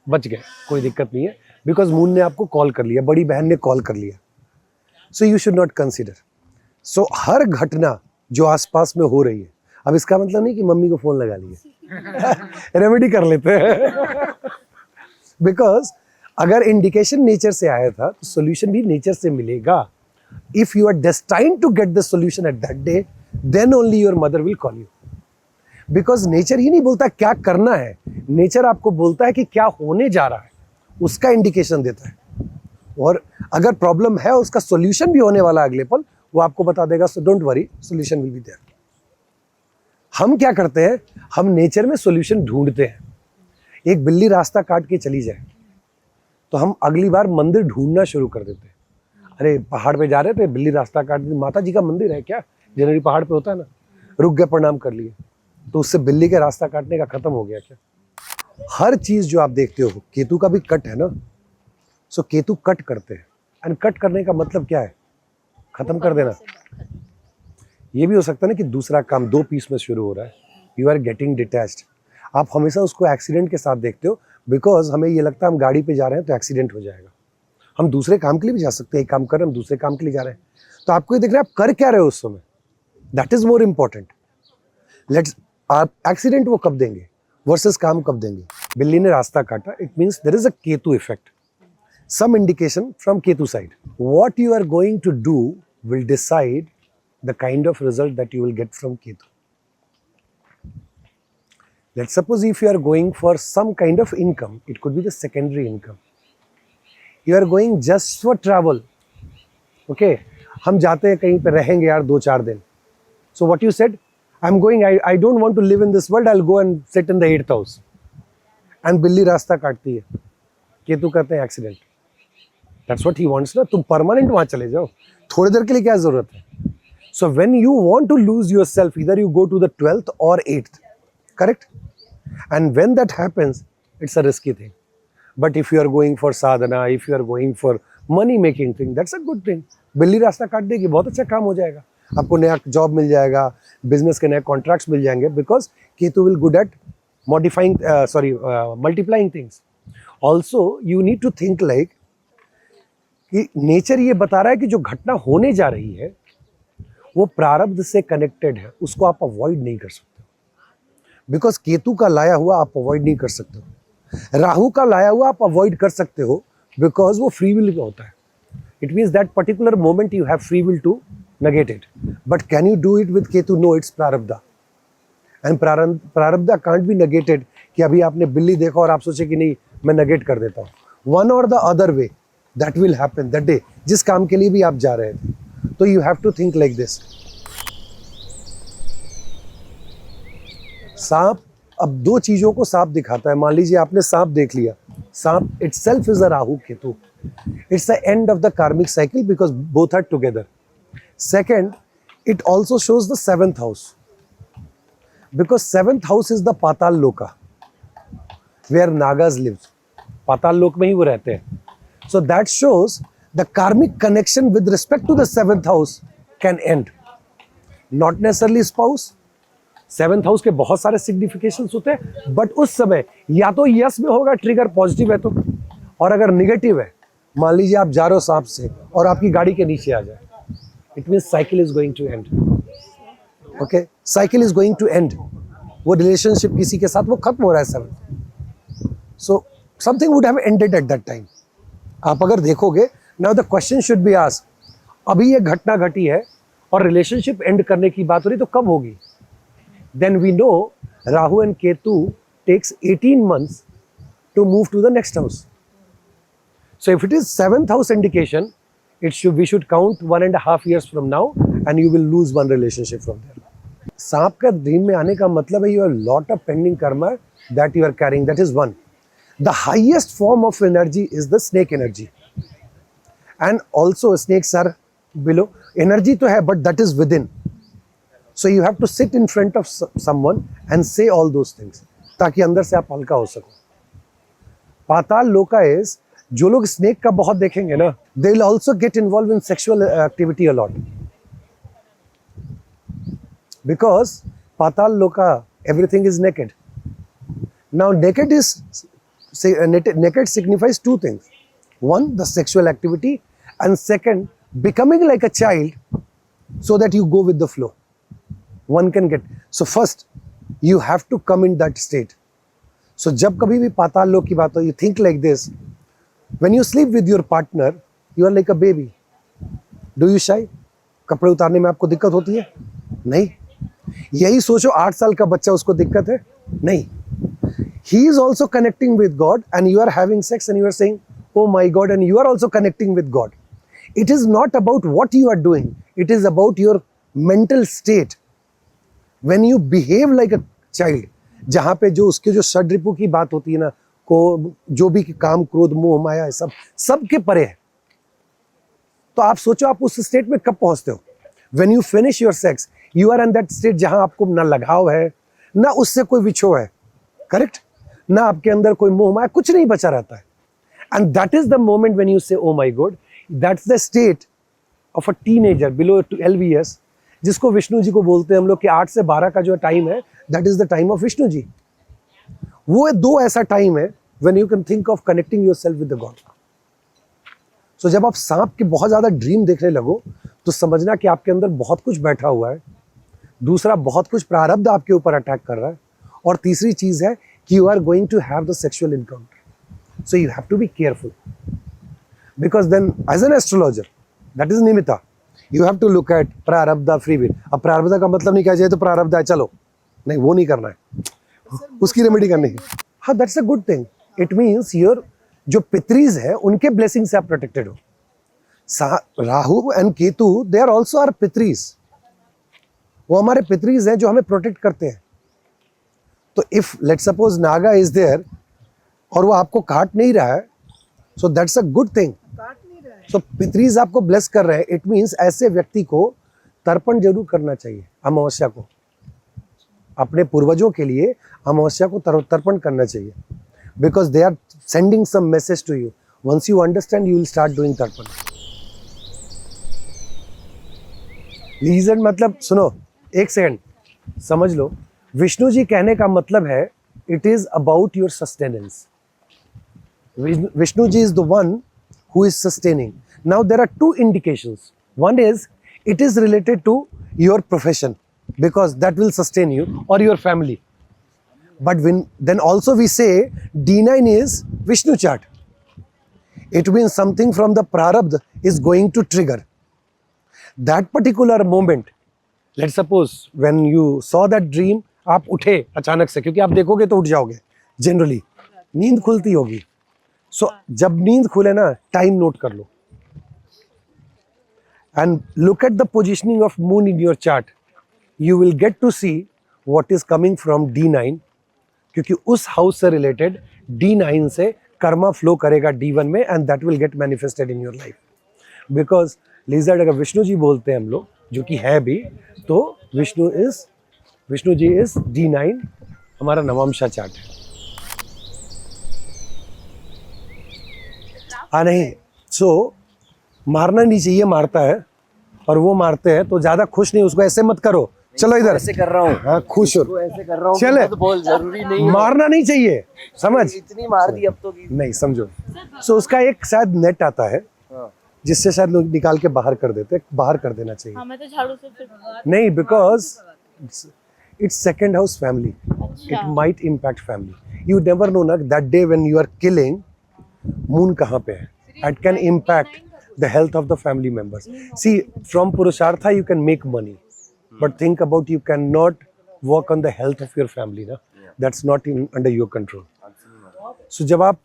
बच गए, कोई दिक्कत नहीं है, because moon ने आपको कॉल कर लिया, बड़ी बहन ने कॉल कर लिया। So you should not consider. So हर घटना जो आसपास में हो रही है, अब इसका मतलब नहीं कि मम्मी को फोन लगा लिए, रेमेडी कर लेते हैं। बिकॉज अगर इंडिकेशन नेचर से आया था तो सोल्यूशन भी नेचर से मिलेगा। If you are destined to get the solution at that day, then only your mother will call you. Because nature ही नहीं बोलता क्या करना है, नेचर आपको बोलता है कि क्या होने जा रहा है, उसका इंडिकेशन देता है। और अगर प्रॉब्लम है, उसका सॉल्यूशन भी होने वाला है अगले पल, वो आपको बता देगा। So don't worry, solution will be there. हम क्या करते हैं, हम नेचर में सॉल्यूशन ढूंढते हैं। एक बिल्ली रास्ता काट के चली जाए तो हम अगली बार मंदिर ढूंढना शुरू कर देते हैं। अरे पहाड़ पे जा रहे थे, बिल्ली रास्ता काट दी, माता जी का मंदिर है क्या, जनरली पहाड़ पे होता है ना, रुक गए, प्रणाम कर लिए, तो उससे बिल्ली के रास्ता काटने का खत्म हो गया क्या? हर चीज जो आप देखते हो, केतु का भी कट है ना, सो केतु कट करते हैं। एंड कट करने का मतलब क्या है? खत्म कर देना। ये भी हो सकता है ना कि दूसरा काम 2 पीस में शुरू हो रहा है, यू आर गेटिंग डिटैच्ड। आप हमेशा उसको एक्सीडेंट के साथ देखते हो, बिकॉज हमें ये लगता है हम गाड़ी पे जा रहे हैं तो एक्सीडेंट हो जाएगा। हम दूसरे काम के लिए भी जा सकते हैं, एक काम कर रहे हैं हम दूसरे काम के लिए जा रहे हैं, तो आपको ये देखना है आप कर क्या रहे हो उस समय, that is more important. Let's, आप एक्सीडेंट वो कब देंगे वर्सेस काम कब देंगे। बिल्ली ने रास्ता काटा, it means there is a Ketu effect, some indication from Ketu side. What you are going to do will decide the kind of result that you will get from Ketu. Let's suppose if you are going for some kind of income, it could be the secondary income. You are going just for travel. Okay, हम जाते हैं कहीं पे रहेंगे यार 2-4 दिन. So what you said, I'm going, I don't want to live in this world, I'll go and sit in the 8th house. And बिल्ली रास्ता काटती है, केतु कहते हैं accident. That's what he wants ना, तुम परमानेंट वहां चले जाओ, थोड़ी देर के लिए क्या जरूरत है। So when you want to lose yourself, either you go to the 12th or 8th, correct? And when that happens, it's a risky thing. But if you are going for sadhana, if you are going for money making thing, that's a good thing. बिल्ली रास्ता काट देगी, बहुत अच्छा काम हो जाएगा, आपको नया जॉब मिल जाएगा, बिजनेस के नए कॉन्ट्रैक्ट्स मिल जाएंगे, because Ketu will good at multiplying things. Also you need to think like कि नेचर ये बता रहा है कि जो घटना होने जा रही है वो प्रारब्ध से कनेक्टेड है, उसको आप अवॉइड नहीं कर सकते, बिकॉज केतु का लाया हुआ आप अवॉइड नहीं कर सकते हो। राहु का लाया हुआ आप अवॉइड कर सकते हो, बिकॉज वो फ्री विल का होता है। It means that particular moment you have free will to negate it, but can you do it with Ketu? No, it's prarabdha, and prarabdha can't be negated कि अभी आपने बिल्ली देखा और आप सोचे कि नहीं मैं negate कर देता हूँ। One or the other way that will happen that day, जिस काम के लिए भी आप जा रहे थे, तो you have to think like this। सांप, अब 2 चीजों को सांप दिखाता है। मान लीजिए आपने सांप देख लिया, सांप itself is a Rahu Ketu, it's the end of the karmic cycle because both are together। Second, it also shows the 7th house, because 7th house is the Patal Loka, where Nagas live. Patal Lok में ही वो रहते हैं। So that shows the karmic connection with respect to the 7th house can end. Not necessarily spouse. 7th house के बहुत सारे significations होते हैं, but उस समय या तो यस में होगा ट्रिगर पॉजिटिव है तो, और अगर निगेटिव है, मान लीजिए आप जा रहे हो सांप से और आपकी गाड़ी के नीचे आ जाए, it means cycle is going to end. Okay, cycle is going to end. वो relationship किसी के साथ वो खत्म हो रहा है सब। So something would have ended at that time. आप अगर देखोगे, now the question should be asked, अभी ये घटना घटी है और relationship end करने की बात हो रही तो कब होगी? Then we know Rahu and Ketu takes 18 months to move to the next house. So if it is 7th house indication, we should count 1.5 years from now and you will lose one relationship from there. सांप का dream में आने का मतलब है you have lot of pending karma that you are carrying. That is one. The highest form of energy is the snake energy, and also snakes are below. Energy तो है, but that is within. So you have to sit in front of someone and say all those things ताकि अंदर से आप हल्का हो सको। पाताल लोका is, जो लोग स्नेक का बहुत देखेंगे ना, they will also get involved in sexual activity a lot, because patal loka everything is naked. Now naked signifies 2 things: one, the sexual activity, and second, becoming like a child so that you go with the flow. One can get, so first you have to come in that state. So जब कभी भी पाताल लोक की बात हो, you think like this: when you sleep with your partner, you are like a baby. Do you shy? कपड़े उतारने में आपको दिक्कत होती है? नहीं। यही सोचो 8 साल का बच्चा, उसको दिक्कत है? नहीं। He is also connecting with God and you are having sex and you are saying, oh my God, and you are also connecting with God. It is not about what you are doing. It is about your mental state. When you behave like a child, जहाँ पे जो उसके जो षड्रिपु की बात होती है ना, को जो भी काम क्रोध मोह माया सब के परे है, तो आप सोचो आप उस स्टेट में कब पहुंचते हो। When you finish your sex, you are in that state जहां आपको ना लगाव है ना उससे कोई विछोह है, करेक्ट। ना आपके अंदर कोई मोह माया, कुछ नहीं बचा रहता है. And that is the moment when you say oh my God. That's the state of a teenager below 12 years, जिसको विष्णु जी को बोलते हैं हम लोग कि 8 से 12 का जो टाइम है, that is the time of Vishnu ji. वो दो ऐसा टाइम है when you can think of connecting yourself with the God. So जब आप सांप के बहुत ज्यादा ड्रीम देखने लगो तो समझना कि आपके अंदर बहुत कुछ बैठा हुआ है. दूसरा, बहुत कुछ प्रारब्ध आपके ऊपर अटैक कर रहा है. और तीसरी चीज है कि you are going to have the sexual encounter. So you have to be careful, because then as an astrologer, that is Nimitta, you have to look at prarabdha free will. अब प्रारब्ध का मतलब नहीं कहा जाए तो प्रारब्ध है चलो, नहीं, वो नहीं करना है, उसकी रेमेडी करनी है. हाँ, that's a good thing. It means your जो पितरीज है उनके ब्लेसिंग से आप प्रोटेक्टेड हो. Rahu and Ketu, they are also are pitris. वो हमारे पितरीज हैं जो हमें प्रोटेक्ट करते हैं. तो if let suppose naga is there और वो आपको काट नहीं रहा है, so that's a good thing. So पितरीज आपको ब्लेस कर रहे हैं. इट मीन्स ऐसे व्यक्ति को तर्पण जरूर करना चाहिए. अमावस्या को अपने पूर्वजों के लिए अमावस्या को तर्पण करना चाहिए, because they are sending some message to you. Once you understand, you will start doing tarpan. Reason मतलब सुनो, एक सेकंड समझ लो. विष्णु जी कहने का मतलब है it is about your sustenance. Vishnu ji is the one who is sustaining. Now there are two indications. One is it is related to your profession, because that will sustain you, or your family. But then also we say D9 is Vishnu chart. It means something from the prarabdha is going to trigger. That particular moment, let's suppose when you saw that dream, आप उठे अचानक से, क्योंकि आप देखोगे तो उठ जाओगे, जनरली नींद खुलती होगी. सो जब नींद खुले ना, टाइम नोट कर लो and look at the positioning of moon in your chart. You will get to see what is coming from D9, क्योंकि उस हाउस से रिलेटेड D9 से कर्मा फ्लो करेगा D1 में, and that will get manifested in your life. Because lizard अगर विष्णु जी बोलते हैं हम लोग, जो कि है भी, तो विष्णु जी इज D9 हमारा नवमशा चार्ट है. नहीं, सो मारना नहीं चाहिए, मारता है और वो मारते हैं तो ज्यादा खुश नहीं, उसको ऐसे मत करो, चलो इधर ऐसे कर रहा हूँ. हाँ, खुश हो, ऐसे कर रहा हूँ, चले, तो बहुत जरूरी नहीं है. मारना नहीं चाहिए, समझ. इतनी मार दी अब तो कि नहीं, समझो. सो उसका एक शायद नेट आता है जिससे शायद लोग निकाल के बाहर कर देते, बाहर कर देना चाहिए. हाँ, मैं तो झाड़ू से फिर नहीं, because it's second house family. It might impact family. You never know ना that day when you are killing, moon कहाँ पे है. It can impact the health of the family members. See, from Purushartha you can make money, but think about, you cannot work on the health of your family. Na? That's not under your control. So जब आप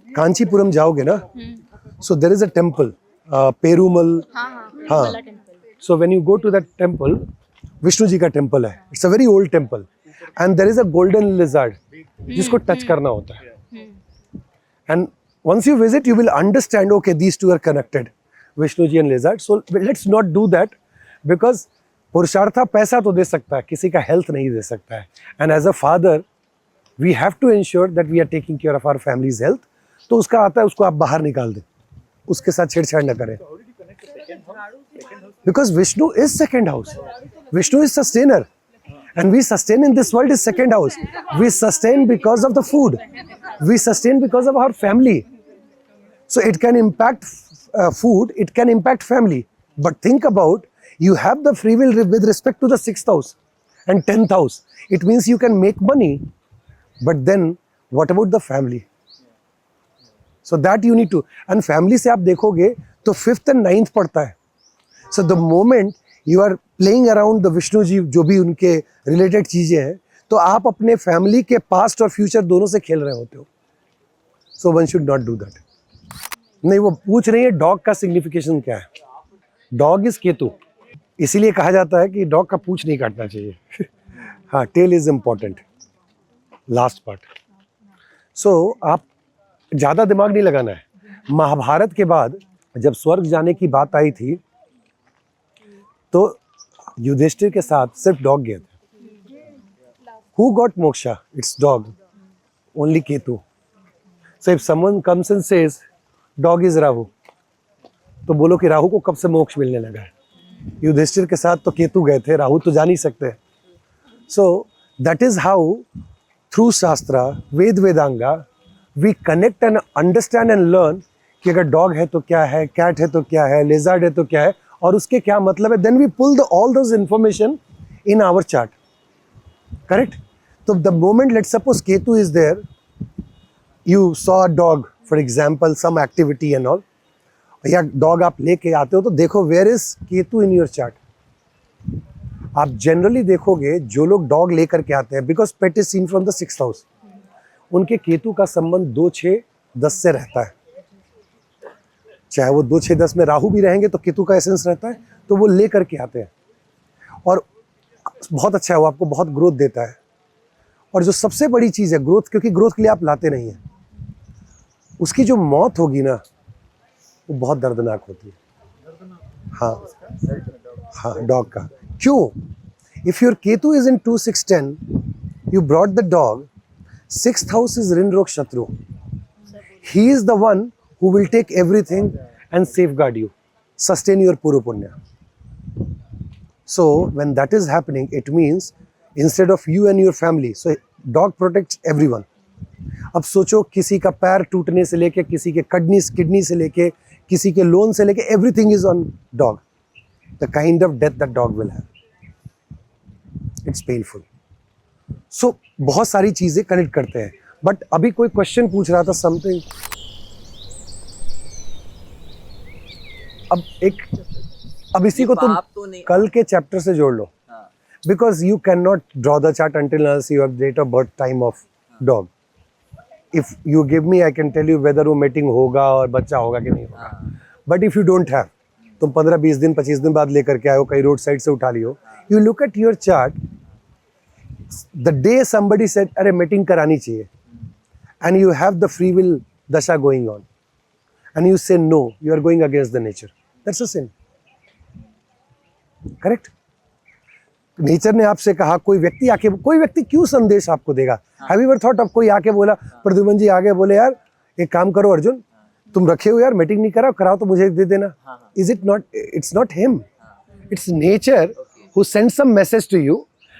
कांचीपुरम जाओगे ना, so there is a temple, Perumal. हाँ. So when you go to that temple, Vishnu ji का temple है. It's a very old temple, and there is a golden lizard जिसको touch करना होता है. And once you visit, you will understand, okay, these two are connected, Vishnu ji and lizard. So let's not do that, because पुरुषार्था पैसा तो दे सकता है, किसी का हेल्थ नहीं दे सकता है. And as a father we have to ensure that we are taking care of our family's health. तो उसका आता है, उसको आप बाहर निकाल दें, उसके साथ छेड़छाड़ न करें, because Vishnu is second house. Vishnu is sustainer, and we sustain in this world is second house. We sustain because of the food, we sustain because of our family. So it can impact food, it can impact family. But think about, you have the free will with respect to the 6th house and 10th house. It means you can make money, but then what about the family? So that you need to, and family से आप देखोगे तो 5th and 9th पड़ता है. So the moment you are playing around the Vishnu ji, जो भी उनके related चीजें हैं, तो आप अपने फैमिली के पास्ट और फ्यूचर दोनों से खेल रहे होते हो. So one should not do that. नहीं, वो पूछ रही है डॉग का सिग्निफिकेशन क्या है. डॉग इज केतु, इसीलिए कहा जाता है कि डॉग का पूछ नहीं काटना चाहिए. हाँ, tail is important, last part. So आप ज़्यादा दिमाग नहीं लगाना है. महाभारत के बाद जब स्वर्ग जाने की बात आई थी, तो युधिष्ठिर के साथ सिर्फ डॉग गए थे. Who got moksha? It's dog. only Ketu. So if someone comes and says, dog is Rahu, तो बोलो कि राहु को कब से मोक्ष मिलने लगा है? युधिष्ठिर के साथ तो केतु गए थे, राहु तो जा नहीं सकते. So that is how through Shastra, Vedanga, we connect and understand and learn कि अगर डॉग है तो क्या है, कैट है तो क्या है, लेजर्ड है तो क्या है, और उसके क्या मतलब है. Then we pull all those information in our chart. Correct? So the moment, let's suppose Ketu is there, you saw a dog, for example, some activity and all, या डॉग आप लेके आते हो तो देखो where is Ketu in your chart. आप generally देखोगे जो लोग डॉग लेकर के आते हैं, because pet is seen from the 6th house, उनके केतु का संबंध 2, 6, 10 से रहता है. चाहे वो 2, 6, 10 में राहु भी रहेंगे तो केतु का एसेंस रहता है, तो वो लेकर के आते हैं. और बहुत अच्छा है, वो आपको बहुत ग्रोथ देता है. और जो सबसे बड़ी चीज़ है ग्रोथ, क्योंकि ग्रोथ के लिए आप लाते नहीं हैं, उसकी जो मौत होगी ना वो बहुत दर्दनाक होती है. हाँ, डॉग का. क्यों? If your Ketu is in 2, 6, 10, you brought the dog, 6th house is ऋण रोग शत्रु. He is the one who will take everything and safeguard you, sustain your puru punya. So when that is happening, it means instead of you and your family, so dog protects everyone. अब सोचो किसी का पैर टूटने से लेके, किसी के किडनी से लेके, किसी के लोन से लेके, everything is on dog. The kind of death that dog will have, it's painful. So बहुत सारी चीजें कनेक्ट करते हैं. बट अभी कोई क्वेश्चन पूछ रहा था समथिंग. अब इसी को तुम कल के चैप्टर से जोड़ लो, because you can not draw the chart until unless you have date of birth time of dog. If you give me, I can tell you whether वो मीटिंग होगा और बच्चा होगा कि नहीं होगा. But if you don't have, तुम 15, 20 दिन, 25 दिन बाद लेकर के आए हो, कहीं रोड साइड से उठा लियो, you look at your chart, the day somebody said अरे मीटिंग करानी चाहिए, and you have the free will dasha going on, and you say no, you are going against the nature. That's a sin. Correct? Nature ने आपसे कहा, कोई व्यक्ति क्यों संदेश आपको देगा? Have you ever thought of कोई आके बोला, प्रद्युमन जी आगे बोले यार एक काम करो अर्जुन, तुम रखे हो यार मीटिंग नहीं कराओ तो मुझे दे देना. Is it not? It's not him. It's nature who sends some message to you.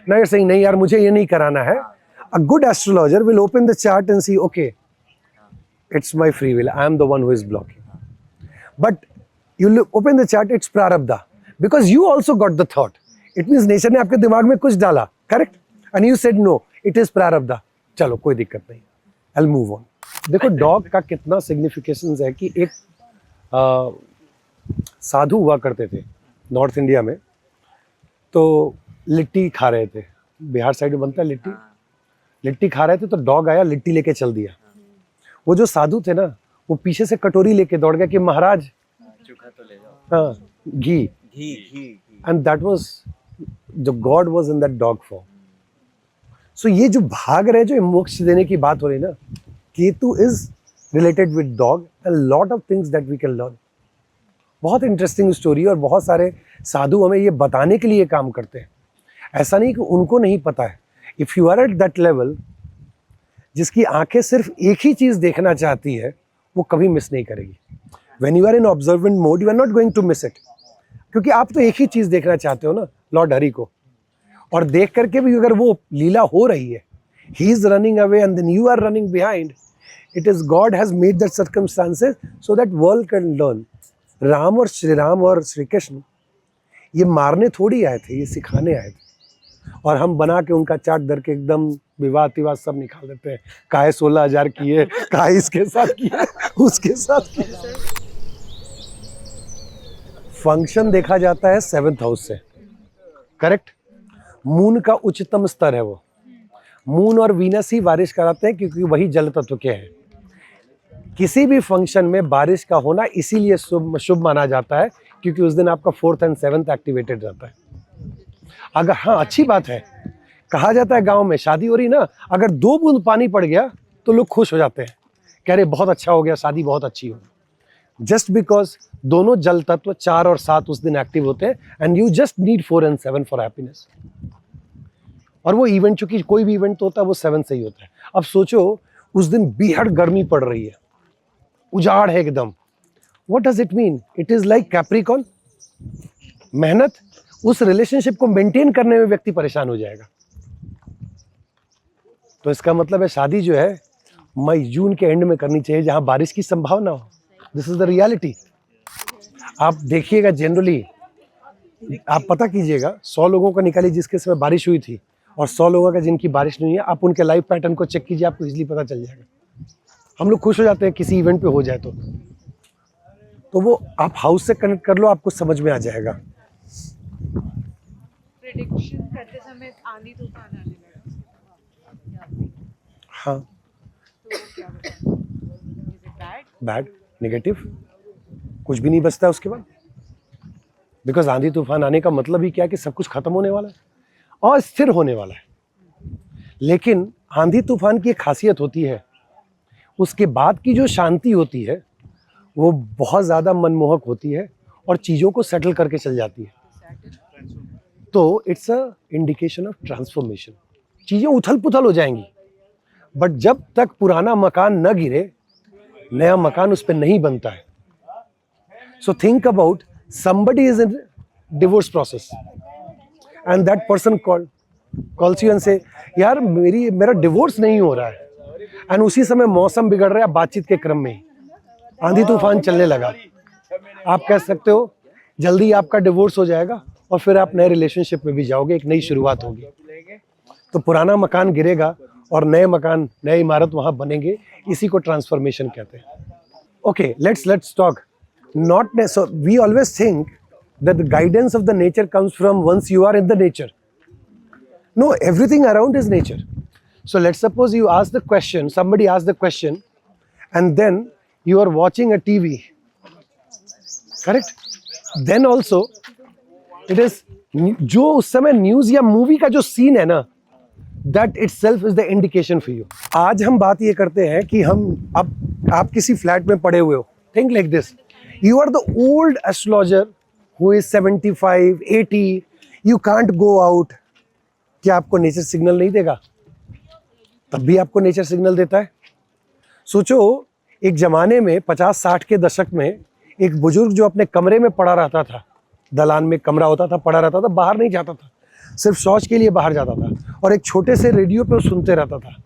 Now you're saying नहीं यार मुझे ये नहीं कराना है. A good astrologer will open the chart and see, okay, it's my free will, I am the one who is blocking. But you open the chart, it's prarabdha, because you also got the thought. It means nature ने आपके दिमाग में कुछ डाला, correct? And you said no, it is prarabdha. चलो कोई दिक्कत नहीं, I'll move on. देखो डॉग का कितना सिग्निफिकेशंस है कि एक साधु हुआ करते थे नॉर्थ इंडिया में, तो लिट्टी खा रहे थे, बिहार साइड में बनता है लिट्टी खा रहे थे, तो डॉग आया लिट्टी लेके चल दिया. वो जो साधु थे ना, वो पीछे से कटोरी लेके दौड़ गया कि महाराज चोखा तो ले जाओ. हाँ, घी. And that was the God was in that dog form. So ये जो भाग रहे, जो मोक्ष देने की बात हो रही ना, Ketu is related with dog and lot of things that we can learn. बहुत इंटरेस्टिंग स्टोरी, और बहुत सारे साधु हमें ये बताने के लिए काम करते हैं. ऐसा नहीं कि उनको नहीं पता है. If you are at that level, जिसकी आंखें सिर्फ एक ही चीज़ देखना चाहती है, वो कभी मिस नहीं करेगी. When you are in observant mode, you are not going to miss it. क्योंकि आप तो एक ही चीज़ देखना चाहते हो ना, लॉर्ड हरि को. और देख करके भी अगर वो लीला हो रही है, he is running away and then you are running behind. It is God has made that circumstances so that world can learn. Ram और श्री राम और श्री कृष्ण ये मारने थोड़ी आए थे, ये सिखाने आए थे. और हम बना के उनका चार्ट दर के एकदम विवाद विवाद सब निकाल देते हैं. काहे 16,000 किए, काहे इसके साथ किए, उसके साथ किए. फंक्शन देखा जाता है 7th हाउस से, करेक्ट? मून का उच्चतम स्तर है वो. मून और वीनस ही बारिश कराते हैं, क्योंकि वही जल तत्व के हैं. किसी भी फंक्शन में बारिश का होना इसीलिए शुभ माना जाता है, क्योंकि उस दिन आपका 4th and 7th एक्टिवेटेड रहता है. अगर हाँ, अच्छी बात है, कहा जाता है गांव में शादी हो रही ना, अगर 2 बूंद पानी पड़ गया तो लोग खुश हो जाते हैं, कह रहे बहुत अच्छा हो गया, शादी बहुत अच्छी हो. जस्ट बिकॉज दोनों जल तत्व 4 और 7 उस दिन एक्टिव होते हैं, and you just need 4 and 7 for happiness. और वो इवेंट, चूंकि कोई भी इवेंट होता है वो 7 से ही होता है. अब सोचो उस दिन बेहद गर्मी पड़ रही है, उजाड़ है एकदम। What does it mean? It is like Capricorn, मेहनत, उस रिलेशनशिप को मेंटेन करने में व्यक्ति परेशान हो जाएगा। तो इसका मतलब है शादी जो है मई जून के एंड में करनी चाहिए, जहां बारिश की संभावना हो। This is the reality. आप देखिएगा, जनरली आप पता कीजिएगा, 100 लोगों का निकालिए जिसके समय बारिश हुई थी और 100 लोगों का जिनकी बारिश नहीं हुई है। आप उनके लाइफ पैटर्न को चेक कीजिए, आपको इजीली पता चल जाएगा। हम लोग खुश हो जाते हैं किसी इवेंट पे हो जाए तो वो आप हाउस से कनेक्ट कर लो, आपको समझ में आ जाएगा। प्रेडिक्शन करते समय आंधी तूफान आने लगा, हाँ, तो वो क्या बताएं? Is it bad? Bad, negative, कुछ भी नहीं बचता उसके बाद। बिकॉज आंधी तूफान आने का मतलब ही क्या है कि सब कुछ खत्म होने वाला है और स्थिर होने वाला है। लेकिन आंधी तूफान की एक खासियत होती है, उसके बाद की जो शांति होती है वो बहुत ज़्यादा मनमोहक होती है और चीज़ों को सेटल करके चल जाती है। तो it's a indication of transformation. चीज़ें उथल पुथल हो जाएंगी, बट जब तक पुराना मकान न गिरे नया मकान उस पर नहीं बनता है। So think about somebody is in divorce process and that person calls you and say यार मेरा डिवोर्स नहीं हो रहा है, एंड उसी समय मौसम बिगड़ रहा है, बातचीत के क्रम में आंधी तूफान चलने लगा। आप कह सकते हो जल्दी आपका डिवोर्स हो जाएगा और फिर आप नए रिलेशनशिप में भी जाओगे, एक नई शुरुआत होगी। तो पुराना मकान गिरेगा और नए मकान, नए इमारत वहां बनेंगे, इसी को ट्रांसफॉर्मेशन कहते हैं। Okay, let's talk. Not so we always think that the guidance of the nature comes from once you are in the nature. No, everything around is nature. So let's suppose you ask the question, somebody asks the question, and then you are watching a TV, correct? Then also it is जो उस समय news या movie का जो scene है ना, that itself is the indication for you. आज हम बात ये करते हैं कि हम अब आप किसी फ्लैट में पड़े हुए हो, think like this. You are the old astrologer who is 75, 80. You can't go out. क्या आपको नेचर सिग्नल नहीं देगा? तब भी आपको नेचर सिग्नल देता है। सोचो, एक जमाने में 50-60 के दशक में एक बुजुर्ग जो अपने कमरे में पड़ा रहता था, दलान में कमरा होता था, पड़ा रहता था, बाहर नहीं जाता था, सिर्फ शौच के लिए बाहर जाता था और एक छोटे से रेडियो पे वो सुनते रहता था।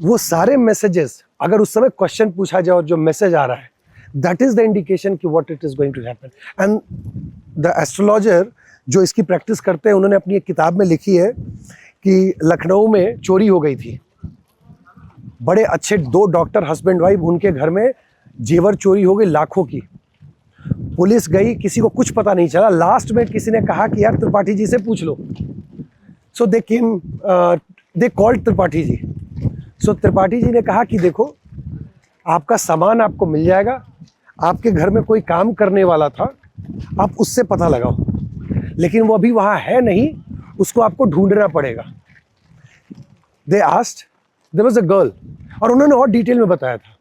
वो सारे मैसेजेस, अगर उस समय क्वेश्चन पूछा जाए और जो मैसेज आ रहा है, that is the indication कि what it is going to happen. And the astrologer जो इसकी प्रैक्टिस करते हैं, उन्होंने अपनी एक किताब में लिखी है कि लखनऊ में चोरी हो गई थी। बड़े अच्छे 2 डॉक्टर हस्बैंड वाइफ, उनके घर में जेवर चोरी हो गई लाखों की। पुलिस गई, किसी को कुछ पता नहीं चला। लास्ट में किसी ने कहा कि यार त्रिपाठी जी से पूछ लो। सो दे केम, दे कॉल्ड त्रिपाठी जी। सो त्रिपाठी जी ने कहा कि देखो, आपका सामान आपको मिल जाएगा, आपके घर में कोई काम करने वाला था, आप उससे पता लगाओ, लेकिन वो अभी वहाँ है नहीं, उसको आपको ढूंढना पड़ेगा। They asked, there was a girl, और उन्होंने और डिटेल में बताया था।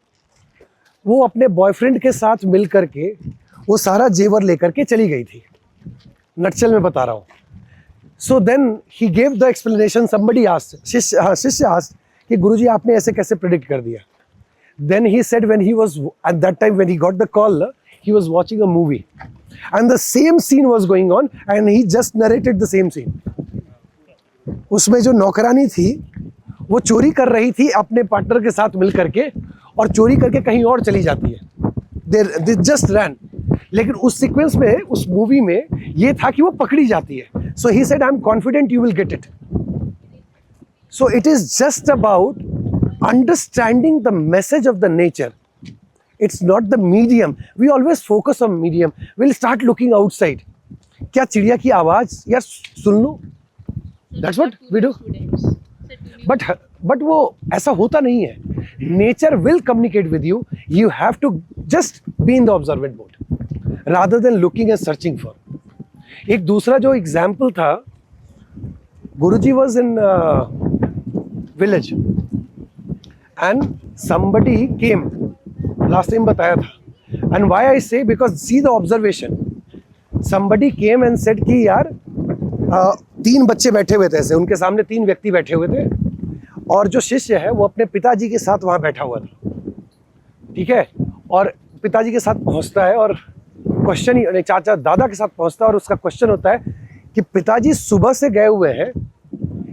वो अपने बॉयफ्रेंड के साथ मिल करके वो सारा जेवर लेकर के चली गई थी। नटशल में बता रहा हूँ। So then he gave the explanation. Somebody asked, shishya asked कि गुरुजी आपने ऐसे कैसे प्रेडिक्ट कर दिया? Then he said when he was, at that time when he got the call, he was watching a movie and the same scene was going on and he just narrated the same scene. उसमें जो नौकरानी थी वो चोरी कर रही थी अपने पार्टनर के साथ मिल करके, और चोरी करके कहीं और चली जाती है। They just ran. लेकिन उस सीक्वेंस में, उस मूवी में ये था कि वो पकड़ी जाती है। So he said, I'm confident you will get it. So it is just about understanding the message of the nature. It's not the medium. We always focus on medium. We'll start looking outside. क्या चिड़िया की आवाज यार सुन लो? That's what we do. But वो ऐसा होता नहीं है. Nature will communicate with you. You have to just be in the observant mode rather than looking and searching for. एक दूसरा जो एग्जाम्पल था, गुरुजी was in village and somebody came, last time बताया था, and why I say, because see the observation, somebody came and said कि यार 3 बच्चे बैठे हुए थे, ऐसे उनके सामने 3 व्यक्ति बैठे हुए थे और जो शिष्य है वो अपने पिताजी के साथ वहाँ बैठा हुआ था, ठीक है। और पिताजी के साथ पहुँचता है और क्वेश्चन ही, चाचा दादा के साथ पहुँचता है और उसका क्वेश्चन होता है कि पिताजी सुबह से गए हुए हैं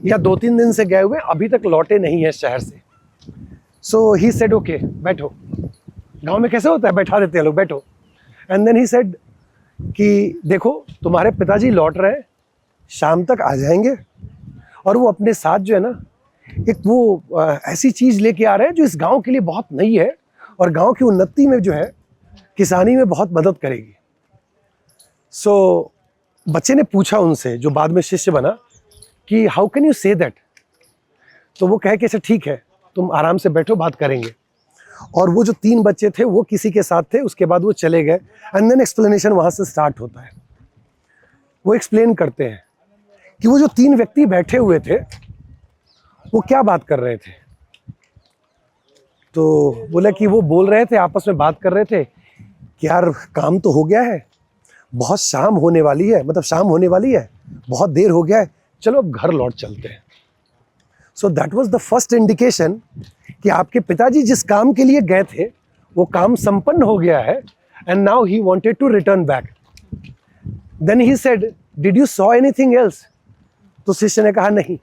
या 2-3 दिन से गए हुए हैं, अभी तक लौटे नहीं है शहर से। सो ही सेड ओके बैठो, गांव में कैसे होता है, बैठा देते हैं लोग, बैठो। एंड देन ही सेड कि देखो तुम्हारे पिताजी लौट रहे हैं, शाम तक आ जाएंगे, और वो अपने साथ जो है ना एक वो ऐसी चीज़ लेके आ रहे हैं जो इस गांव के लिए बहुत नई है और गांव की उन्नति में जो है, किसानी में बहुत मदद करेगी। सो बच्चे ने पूछा उनसे, जो बाद में शिष्य बना, कि how can you say that. तो वो कहे कि अच्छा ठीक है, तुम आराम से बैठो, बात करेंगे। और वो जो 3 बच्चे थे वो किसी के साथ थे, उसके बाद वो चले गए। एंड देन एक्सप्लेनेशन वहाँ से स्टार्ट होता है। वो एक्सप्लेन करते हैं कि वो जो 3 व्यक्ति बैठे हुए थे वो क्या बात कर रहे थे। तो बोला कि वो बोल रहे थे, आपस में बात कर रहे थे कि यार काम तो हो गया है, बहुत शाम होने वाली है, मतलब शाम होने वाली है, बहुत देर हो गया है, चलो अब घर लौट चलते हैं। So that was the first indication कि आपके पिताजी जिस काम के लिए गए थे वो काम संपन्न हो गया है, and now he wanted to return back. Then he said did you saw anything else. तो शिष्य ने कहा नहीं।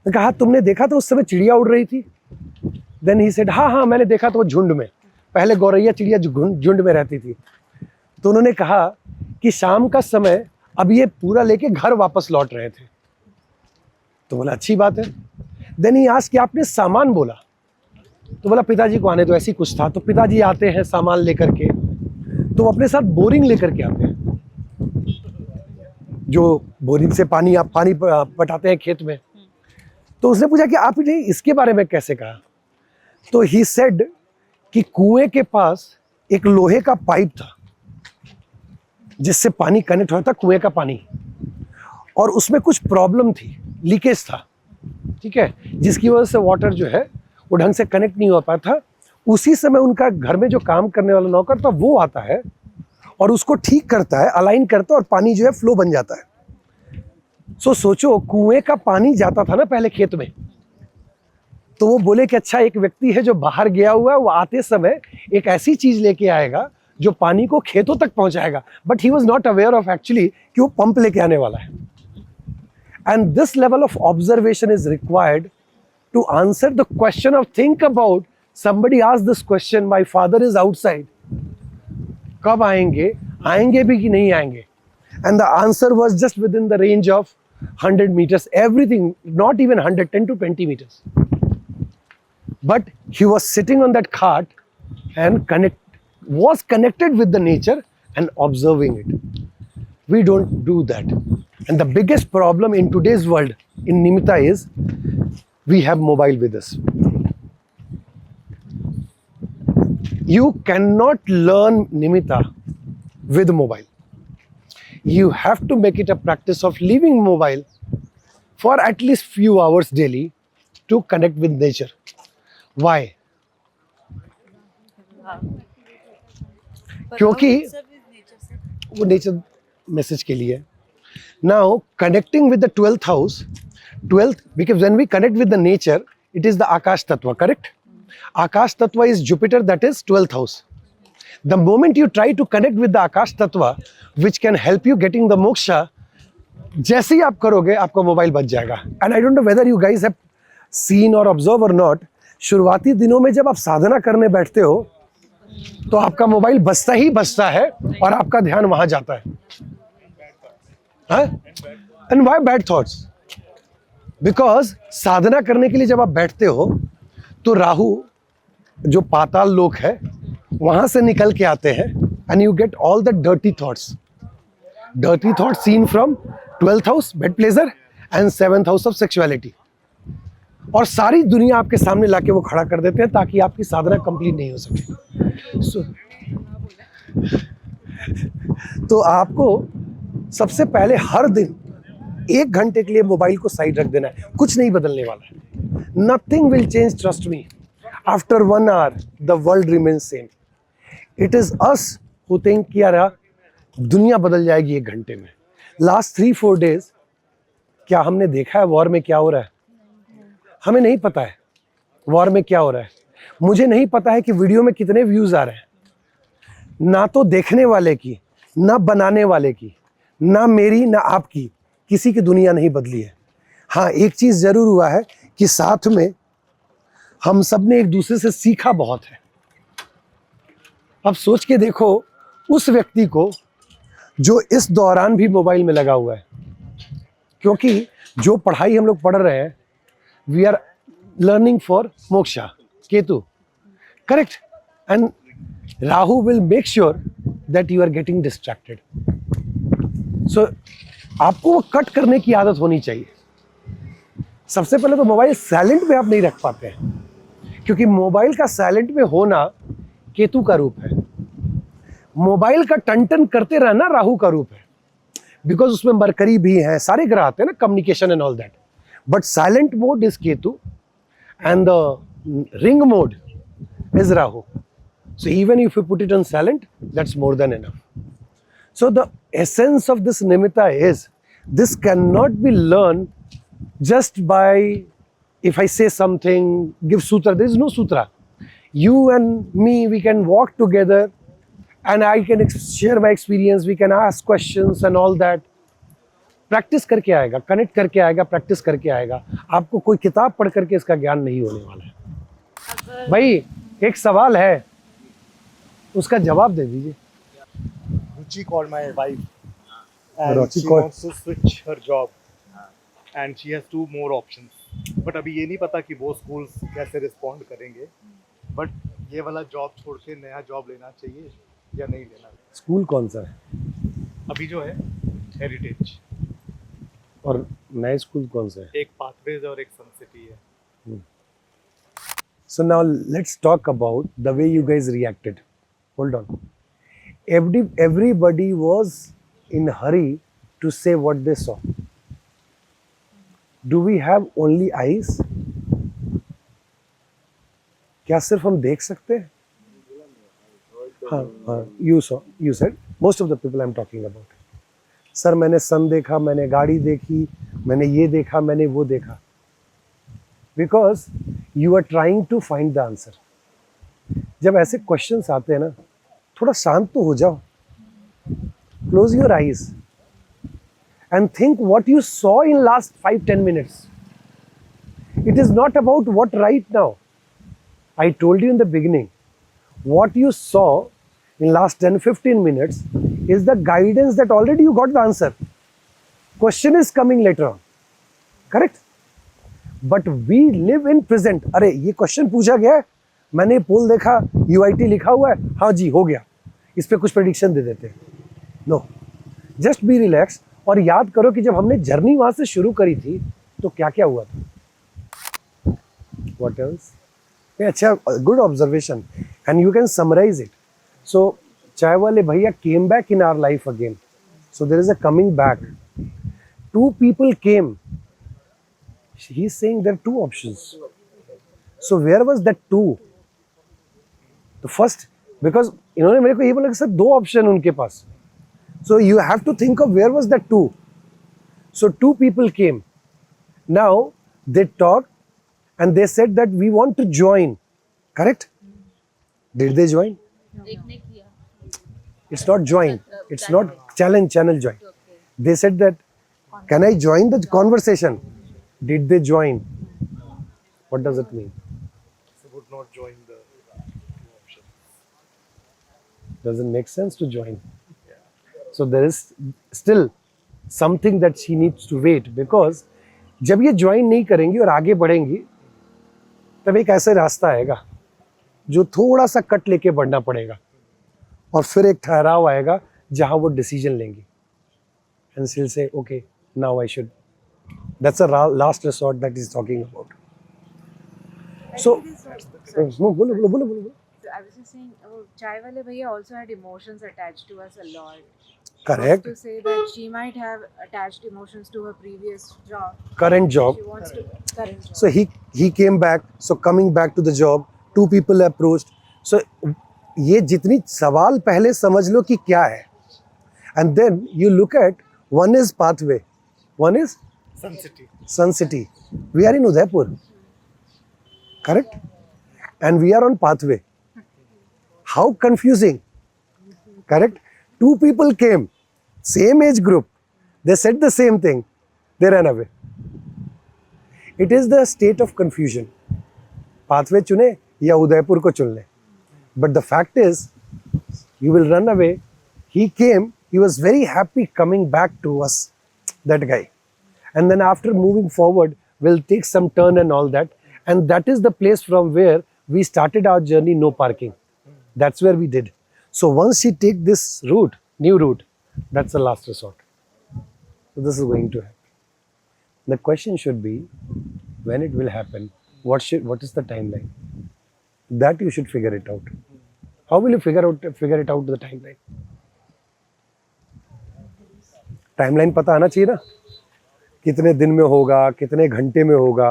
ने कहा तुमने देखा था उस समय चिड़िया उड़ रही थी। देन ही सेड हाँ हाँ मैंने देखा था, वो झुंड में, पहले गौरैया चिड़िया झुंड में रहती थी। तो उन्होंने कहा कि शाम का समय अब ये पूरा लेके घर वापस लौट रहे थे। तो बोला अच्छी बात है। देन ही आस्क्ड कि आपने सामान बोला। तो बोला पिताजी को आने दो, ऐसी कुछ था। तो पिताजी आते हैं सामान लेकर के, तो वो अपने साथ बोरिंग लेकर के आते हैं, जो बोरिंग से पानी आप पानी पटाते हैं खेत में। तो उसने पूछा कि आपने इसके बारे में कैसे कहा। तो ही सेड कि कुएं के पास एक लोहे का पाइप था जिससे पानी कनेक्ट होता था, कुएं का पानी, और उसमें कुछ प्रॉब्लम थी, लीकेज था, ठीक है, जिसकी वजह से वाटर जो है वो ढंग से कनेक्ट नहीं हो पाता था। उसी समय उनका घर में जो काम करने वाला नौकर था वो आता है और उसको ठीक करता है, अलाइन करता है, और पानी जो है फ्लो बन जाता है। सो सोचो, कुएं का पानी जाता था ना पहले खेत में। तो वो बोले कि अच्छा एक व्यक्ति है जो बाहर गया हुआ है, वो आते समय एक ऐसी चीज लेके आएगा जो पानी को खेतों तक पहुंचाएगा। But he was not aware of actually कि वो पंप लेके आने वाला है। And this level of observation is required to answer the question of think about somebody asked this question, my father is outside, कब आएंगे, आएंगे भी कि नहीं आएंगे। And the answer was just within the range of 100 meters, everything, not even 100, 10 to 20 meters. But he was sitting on that cart and was connected with the nature and observing it. We don't do that. And the biggest problem in today's world in Nimitta is we have mobile with us. You cannot learn Nimitta with mobile. You have to make it a practice of leaving mobile for at least few hours daily to connect with nature. Why? क्योंकि वो nature message के लिए। Now connecting with the 12th house, because when we connect with the nature, it is the Akash Tattva, correct? Akash Tattva is Jupiter, that is 12th house. The moment you try to connect with the Akash Tattva, which can help you getting the moksha, जैसे ही आप करोगे आपका mobile बच जाएगा। And I don't know whether you guys have seen or observed or not, शुरुआती दिनों में जब आप साधना करने बैठते हो तो आपका मोबाइल बजता ही बजता है और आपका ध्यान वहां जाता है। And why bad thoughts? Because साधना करने के लिए जब आप बैठते हो तो राहु जो पाताल लोक है वहां से निकल के आते हैं, and you get all the dirty thoughts seen from 12th house bed pleasure and 7th house of sexuality, और सारी दुनिया आपके सामने लाके वो खड़ा कर देते हैं ताकि आपकी साधना कंप्लीट नहीं हो सके। तो आपको सबसे पहले हर दिन 1 घंटे के लिए मोबाइल को साइड रख देना है। कुछ नहीं बदलने वाला है। Nothing will change, trust me. After 1 hour the world remains same. It is us who think कि यार दुनिया बदल जाएगी 1 घंटे में। लास्ट 3-4 डेज क्या हमने देखा है वॉर में क्या हो रहा है? हमें नहीं पता है। वॉर में क्या हो रहा है, मुझे नहीं पता है कि वीडियो में कितने व्यूज आ रहे हैं, ना तो देखने वाले की, ना बनाने वाले की, ना मेरी, ना आपकी, किसी की दुनिया नहीं बदली है। हाँ, एक चीज जरूर हुआ है कि साथ में हम सब ने एक दूसरे से सीखा बहुत है। अब सोच के देखो उस व्यक्ति को जो इस दौरान भी मोबाइल में लगा हुआ है, क्योंकि जो पढ़ाई हम लोग पढ़ रहे हैं, we are learning for moksha, Ketu, correct, and Rahu will make sure that you are getting distracted. So आपको वो कट करने की आदत होनी चाहिए। सबसे पहले तो मोबाइल साइलेंट में आप नहीं रख पाते हैं, क्योंकि मोबाइल का साइलेंट में होना केतु का रूप है, मोबाइल का टन टन करते रहना राहु का रूप है, बिकॉज उसमें मरकरी भी है, सारे ग्रह आते हैं ना, communication and all that, but silent mode is Ketu and the ring mode is Rahu. So even if you put it on silent, that's more than enough. So the essence of this nimitta is, this cannot be learned just by, if I say something, give sutra. There is no sutra. You and me, we can walk together and I can share my experience, we can ask questions and all that. Practice करके आएगा, connect करके आएगा, practice करके आएगा। आपको कोई किताब पढ़ करके इसका ज्ञान नहीं होने वाला है। भाई एक सवाल है, उसका जवाब दे दीजिए। Ruchi called my wife and Ruchi she called- wants to switch her job and she has 2 more options. But अभी ये नहीं पता कि वो schools कैसे respond करेंगे. But ये वाला जॉब छोड़ के नया जॉब लेना चाहिए या नहीं लेना? स्कूल कौन सा है अभी जो है हेरिटेज, और नए स्कूल कौन सा है? एक पाथवेज और एक सन सिटी है. So now let's talk about the way you guys reacted. Hold on. Everybody was in hurry to say what they saw. Do we have only eyes? क्या सिर्फ हम देख सकते हैं? हाँ, you said, most of the people I'm talking about. Sir मैंने सन देखा, मैंने गाड़ी देखी, मैंने ये देखा, मैंने वो देखा. Because you are trying to find the answer. जब ऐसे क्वेश्चंस आते हैं ना, थोड़ा शांत तो हो जाओ. Close your eyes and think what you saw in last 5-10 minutes. It is not about what right now. I told you in the beginning, what you saw in last 10-15 minutes is the guidance that already you got the answer. Question is coming later on. Correct? But we live in present. अरे ये question पूछा गया है, मैंने पोल देखा, UIT लिखा हुआ है, हाँ जी हो गया, इस पे कुछ प्रेडिक्शन दे देते हैं. नो, जस्ट बी रिलैक्स और याद करो कि जब हमने जर्नी वहां से शुरू करी थी तो क्या क्या हुआ था. What else? अच्छा, good observation and you can summarise it. So चाय वाले भैया came back in our life again. So there is a coming back. 2 people came. He's saying there are 2 options. So where was that 2? The first, because इन्होंने मेरे को ये बोला कि sir 2 option उनके पास. So you have to think of where was that 2. So 2 people came. Now they talked and they said that we want to join. Correct? Did they join? एक ने किया. It's not join. It's not channel join. They said that, can I join the conversation? Did they join? What does it mean? So would not join the 2 options. Doesn't make sense to join. So there is still something that she needs to wait, because जब ये join नहीं करेंगी और आगे बढ़ेंगी, तब एक ऐसा रास्ता आएगा जो थोड़ा सा कट लेके बढ़ना पड़ेगा, और फिर एक ठहराव आएगा जहां वो डिसीजन लेंगी. And she'll say, okay, now I should. That's a last resort that he's talking about. So, no, bolo. So I was just saying, Chai wale bhaiya also had emotions attached to us a lot. correct. To say that she might have attached emotions to her previous job. Current job. She wants to current job. So he came back. So coming back to the job, 2 people approached. So ये जितनी सवाल पहले समझ लो कि क्या है, and then you look at, one is pathway, one is Sun City. Sun City. We are in Udaipur. correct? And we are on pathway. How confusing, correct? Two people came, same age group, they said the same thing, they ran away. It is the state of confusion. Pathway चुने या उदयपुर को चुन ले. But the fact is, you will run away. He came, he was very happy coming back to us, that guy. And then after moving forward, we'll take some turn and all that. And that is the place from where we started our journey, no parking. That's where we did. So once she take this route, new route, that's the last resort. So this is going to happen. The question should be, when it will happen, what is the timeline? That you should figure it out. How will you figure it out the timeline? Timeline पता आना चाहिए ना, कितने दिन में होगा, कितने घंटे में होगा.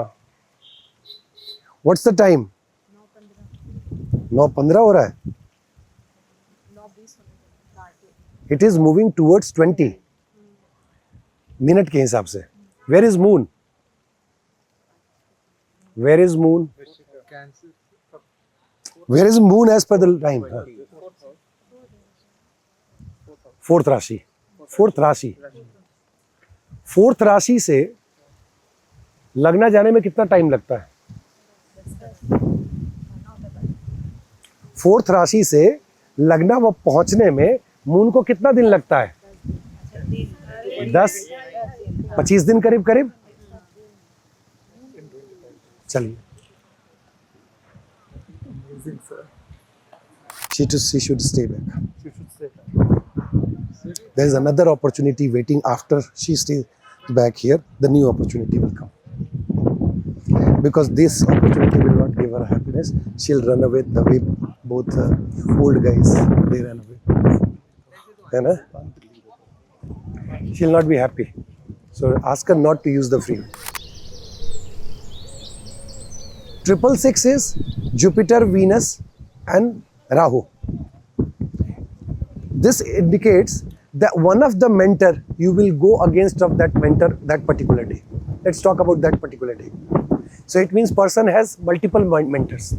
What's the time? 9:15 हो रहा है. It is moving towards 20 minute के हिसाब से. Where is moon? Where is moon? Where is moon as per the time? Fourth राशि. फोर्थ राशि से लगना जाने में कितना टाइम लगता है? फोर्थ राशि से लगना वो पहुंचने में मून को कितना दिन लगता है? 10-25 दिन करीब. चलिए. She should stay back. There is another opportunity waiting after she stays back here. The new opportunity will come. Because this opportunity will not give her happiness. She'll run away the way both old guys, they ran away. Right? She'll not be happy. So ask her not to use the freeway. 666 is Jupiter, Venus and Rahu. This indicates that one of the mentor, you will go against of that mentor that particular day. Let's talk about that particular day. So it means person has multiple mentors.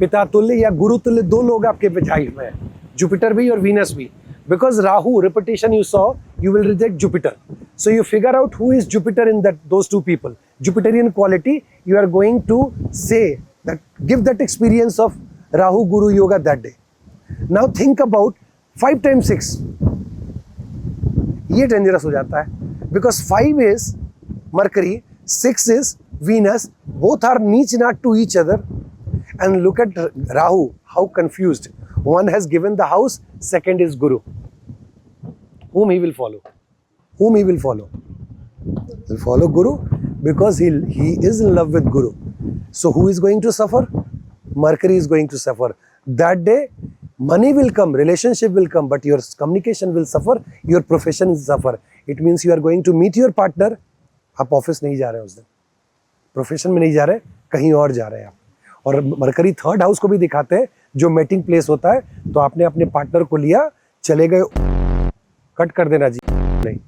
पिता तुल्य या गुरु तुल्य दो लोग आपके life में हैं, Jupiter भी और वीनस भी. Because Rahu, repetition you saw, you will reject Jupiter. So you figure out who is Jupiter in those two people. Jupiterian quality, you are going to say that, give that experience of Rahu Guru Yoga that day. Now think about 5 times 6. ये dangerous हो जाता है. Because 5 is Mercury, 6 is Venus, both are niche not to each other. And look at Rahu, how confused. One has given the house, second is Guru. Whom he will follow? Whom he will follow? He'll follow Guru because he is in love with Guru. So who is going to suffer? Mercury is going to suffer. That day, money will come, relationship will come, but your communication will suffer, your profession will suffer. It means you are going to meet your partner. आप office नहीं जा रहे उस दिन, profession में नहीं जा रहे, कहीं और जा रहे हैं आप. और मरकरी 3rd हाउस को भी दिखाते हैं, जो मीटिंग प्लेस होता है. तो आपने अपने पार्टनर को लिया, चले गए, कट कर देना जी नहीं.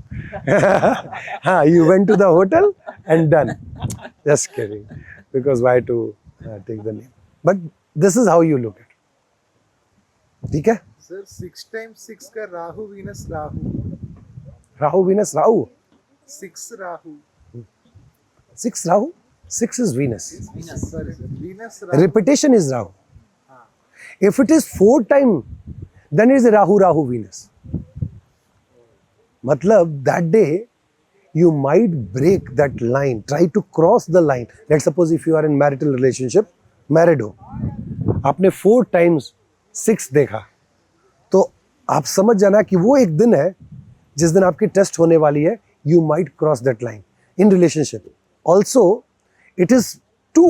हाँ, you went to the hotel and done. Just kidding. Because why to take the name? But this is how you look at it. ठीक है? सर 6 times 6 का Rahu Venus Rahu. Rahu Venus Rahu. 6 Rahu. 6 Rahu. 6 is Venus. Sorry, sir. Venus Rahu. Repetition is Rahu. If it is 4 times, then it is Rahu Venus. मतलब that day you might break that line, try to cross the line. Let's suppose if you are in marital relationship, married हो, आपने 4 times 6 देखा, तो आप समझ जाना कि वो एक दिन है जिस दिन आपकी टेस्ट होने वाली है. You might cross that line in relationship. Also, it is too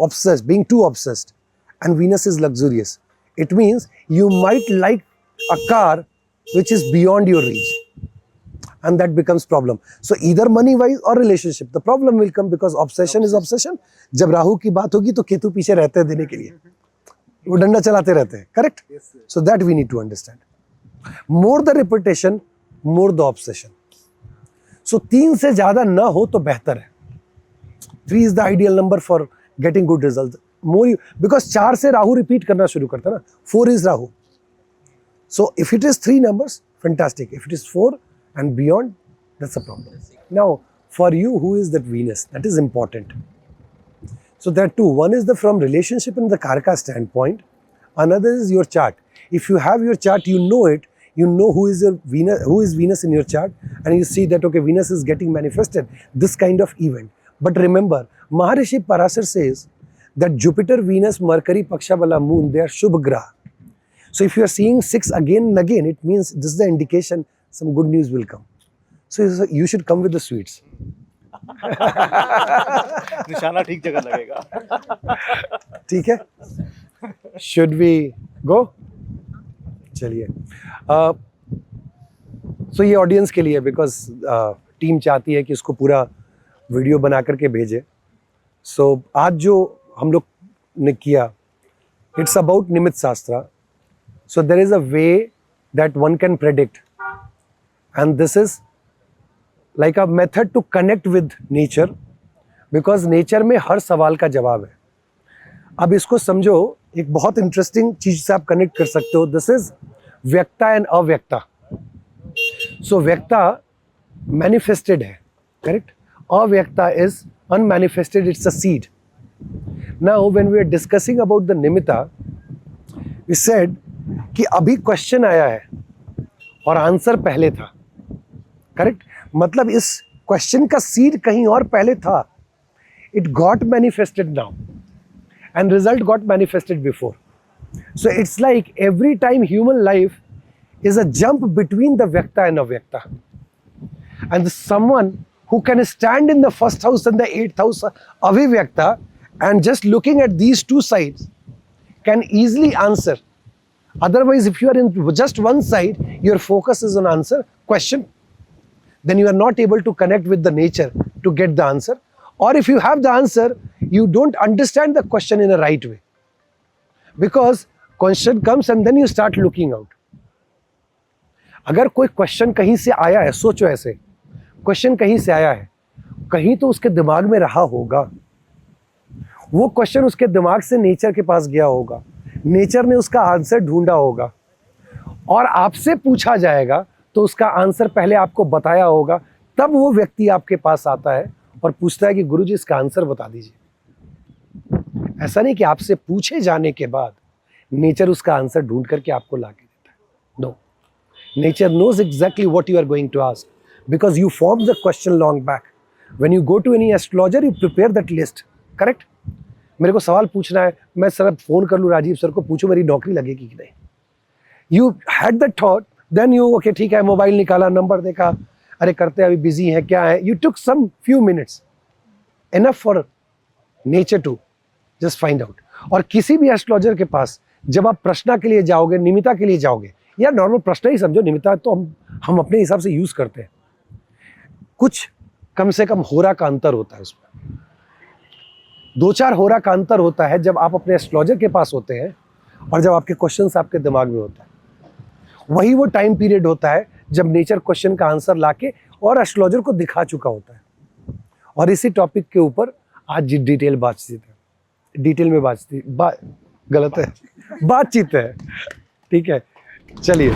obsessed, being too obsessed, and Venus is luxurious. It means you might like a car which is beyond your reach, and that becomes problem. So either money wise or relationship, the problem will come because obsession is obsession. जब राहु की बात होगी तो केतु पीछे रहते हैं देने के लिए, वो डंडा चलाते रहते हैं, correct? So that we need to understand. More the repetition, more the obsession. So 3 से ज्यादा ना हो तो बेहतर है. 3 is the ideal number for getting good results. More because 4 से राहु रिपीट करना शुरू करता है ना, 4 is Rahu. So if it is 3 numbers, fantastic. If it is 4 and beyond, that's a problem. Now, for you, who is that Venus? That is important. So there are two. One is the from relationship and the Karaka standpoint. Another is your chart. If you have your chart, you know it. You know who is your Venus, who is Venus in your chart, and you see that okay, Venus is getting manifested. This kind of event. But remember, Maharishi Parasar says that Jupiter, Venus, Mercury, Pakshabala, Moon, they are Shubh Graha. So if you are seeing 6 again and again, it means this is the indication some good news will come. So you should come with the sweets. निशाना ठीक जगह लगेगा. ठीक है? Should we go? चलिए. So ये audience के लिए बिकॉज टीम चाहती है कि इसको पूरा वीडियो बना करके भेजे. सो आज जो हम लोग ने किया, इट्स अबाउट निमित्त शास्त्र. So there is a way that one can predict, and this is like a method to connect with nature, because nature में हर सवाल का जवाब है. अब इसको समझो, एक बहुत इंटरेस्टिंग चीज से आप कनेक्ट कर सकते हो. This is vyakta and avyakta. So vyakta manifested है, correct. Avyakta is unmanifested, it's a seed. Now when we are discussing about the Nimitta, we said कि अभी क्वेश्चन आया है और आंसर पहले था, करेक्ट. मतलब इस क्वेश्चन का सीड कहीं और पहले था. It got manifested now and result got manifested before. So it's like every time human life is a jump between the Vyakta and Avyakta. And someone who can stand in the first house and the 8th house Avivyakta and just looking at these two sides can easily answer. Otherwise, if you are in just one side, your focus is on answer, question, then you are not able to connect with the nature to get the answer. Or if you have the answer, you don't understand the question in a right way. Because question comes and then you start looking out. अगर कोई question कहीं से आया है, सोचो ऐसे, question कहीं से आया है, कहीं तो उसके दिमाग में रहा होगा. वो क्वेश्चन उसके दिमाग से नेचर के पास गया होगा, नेचर ने उसका आंसर ढूंढा होगा, और आपसे पूछा जाएगा तो उसका आंसर पहले आपको बताया होगा. तब वो व्यक्ति आपके पास आता है और पूछता है कि गुरुजी इसका आंसर बता दीजिए. ऐसा नहीं कि आपसे पूछे जाने के बाद नेचर उसका आंसर ढूंढ करके आपको ला के देता है. No, nature knows exactly what you are going to ask, because you form the question long back. When you go to any astrologer, you prepare that list, correct. मेरे को सवाल पूछना है, मैं सर फोन कर लूँ राजीव सर को, पूछूं मेरी नौकरी लगेगी कि नहीं. You had that thought, then you okay ठीक है, मोबाइल निकाला, नंबर देखा, अरे करते अभी बिजी है, क्या है. You took some few minutes, enough for nature to just find out. और किसी भी एस्ट्रोलॉजर के पास जब आप प्रश्न के लिए जाओगे, निमित्ता के लिए जाओगे, या नॉर्मल प्रश्न ही समझो, निमित्ता तो हम अपने हिसाब से यूज करते हैं. कुछ कम से कम होरा का अंतर होता है उसमें, 2-4 होरा का अंतर होता है जब आप अपने एस्ट्रोलॉजर के पास होते हैं और जब आपके क्वेश्चंस आपके दिमाग में होता है. वही वो टाइम पीरियड होता है जब नेचर क्वेश्चन का आंसर लाके और एस्ट्रोलॉजर को दिखा चुका होता है. और इसी टॉपिक के ऊपर आज डिटेल बातचीत है. डिटेल में गलत है, बातचीत है. ठीक है, चलिए.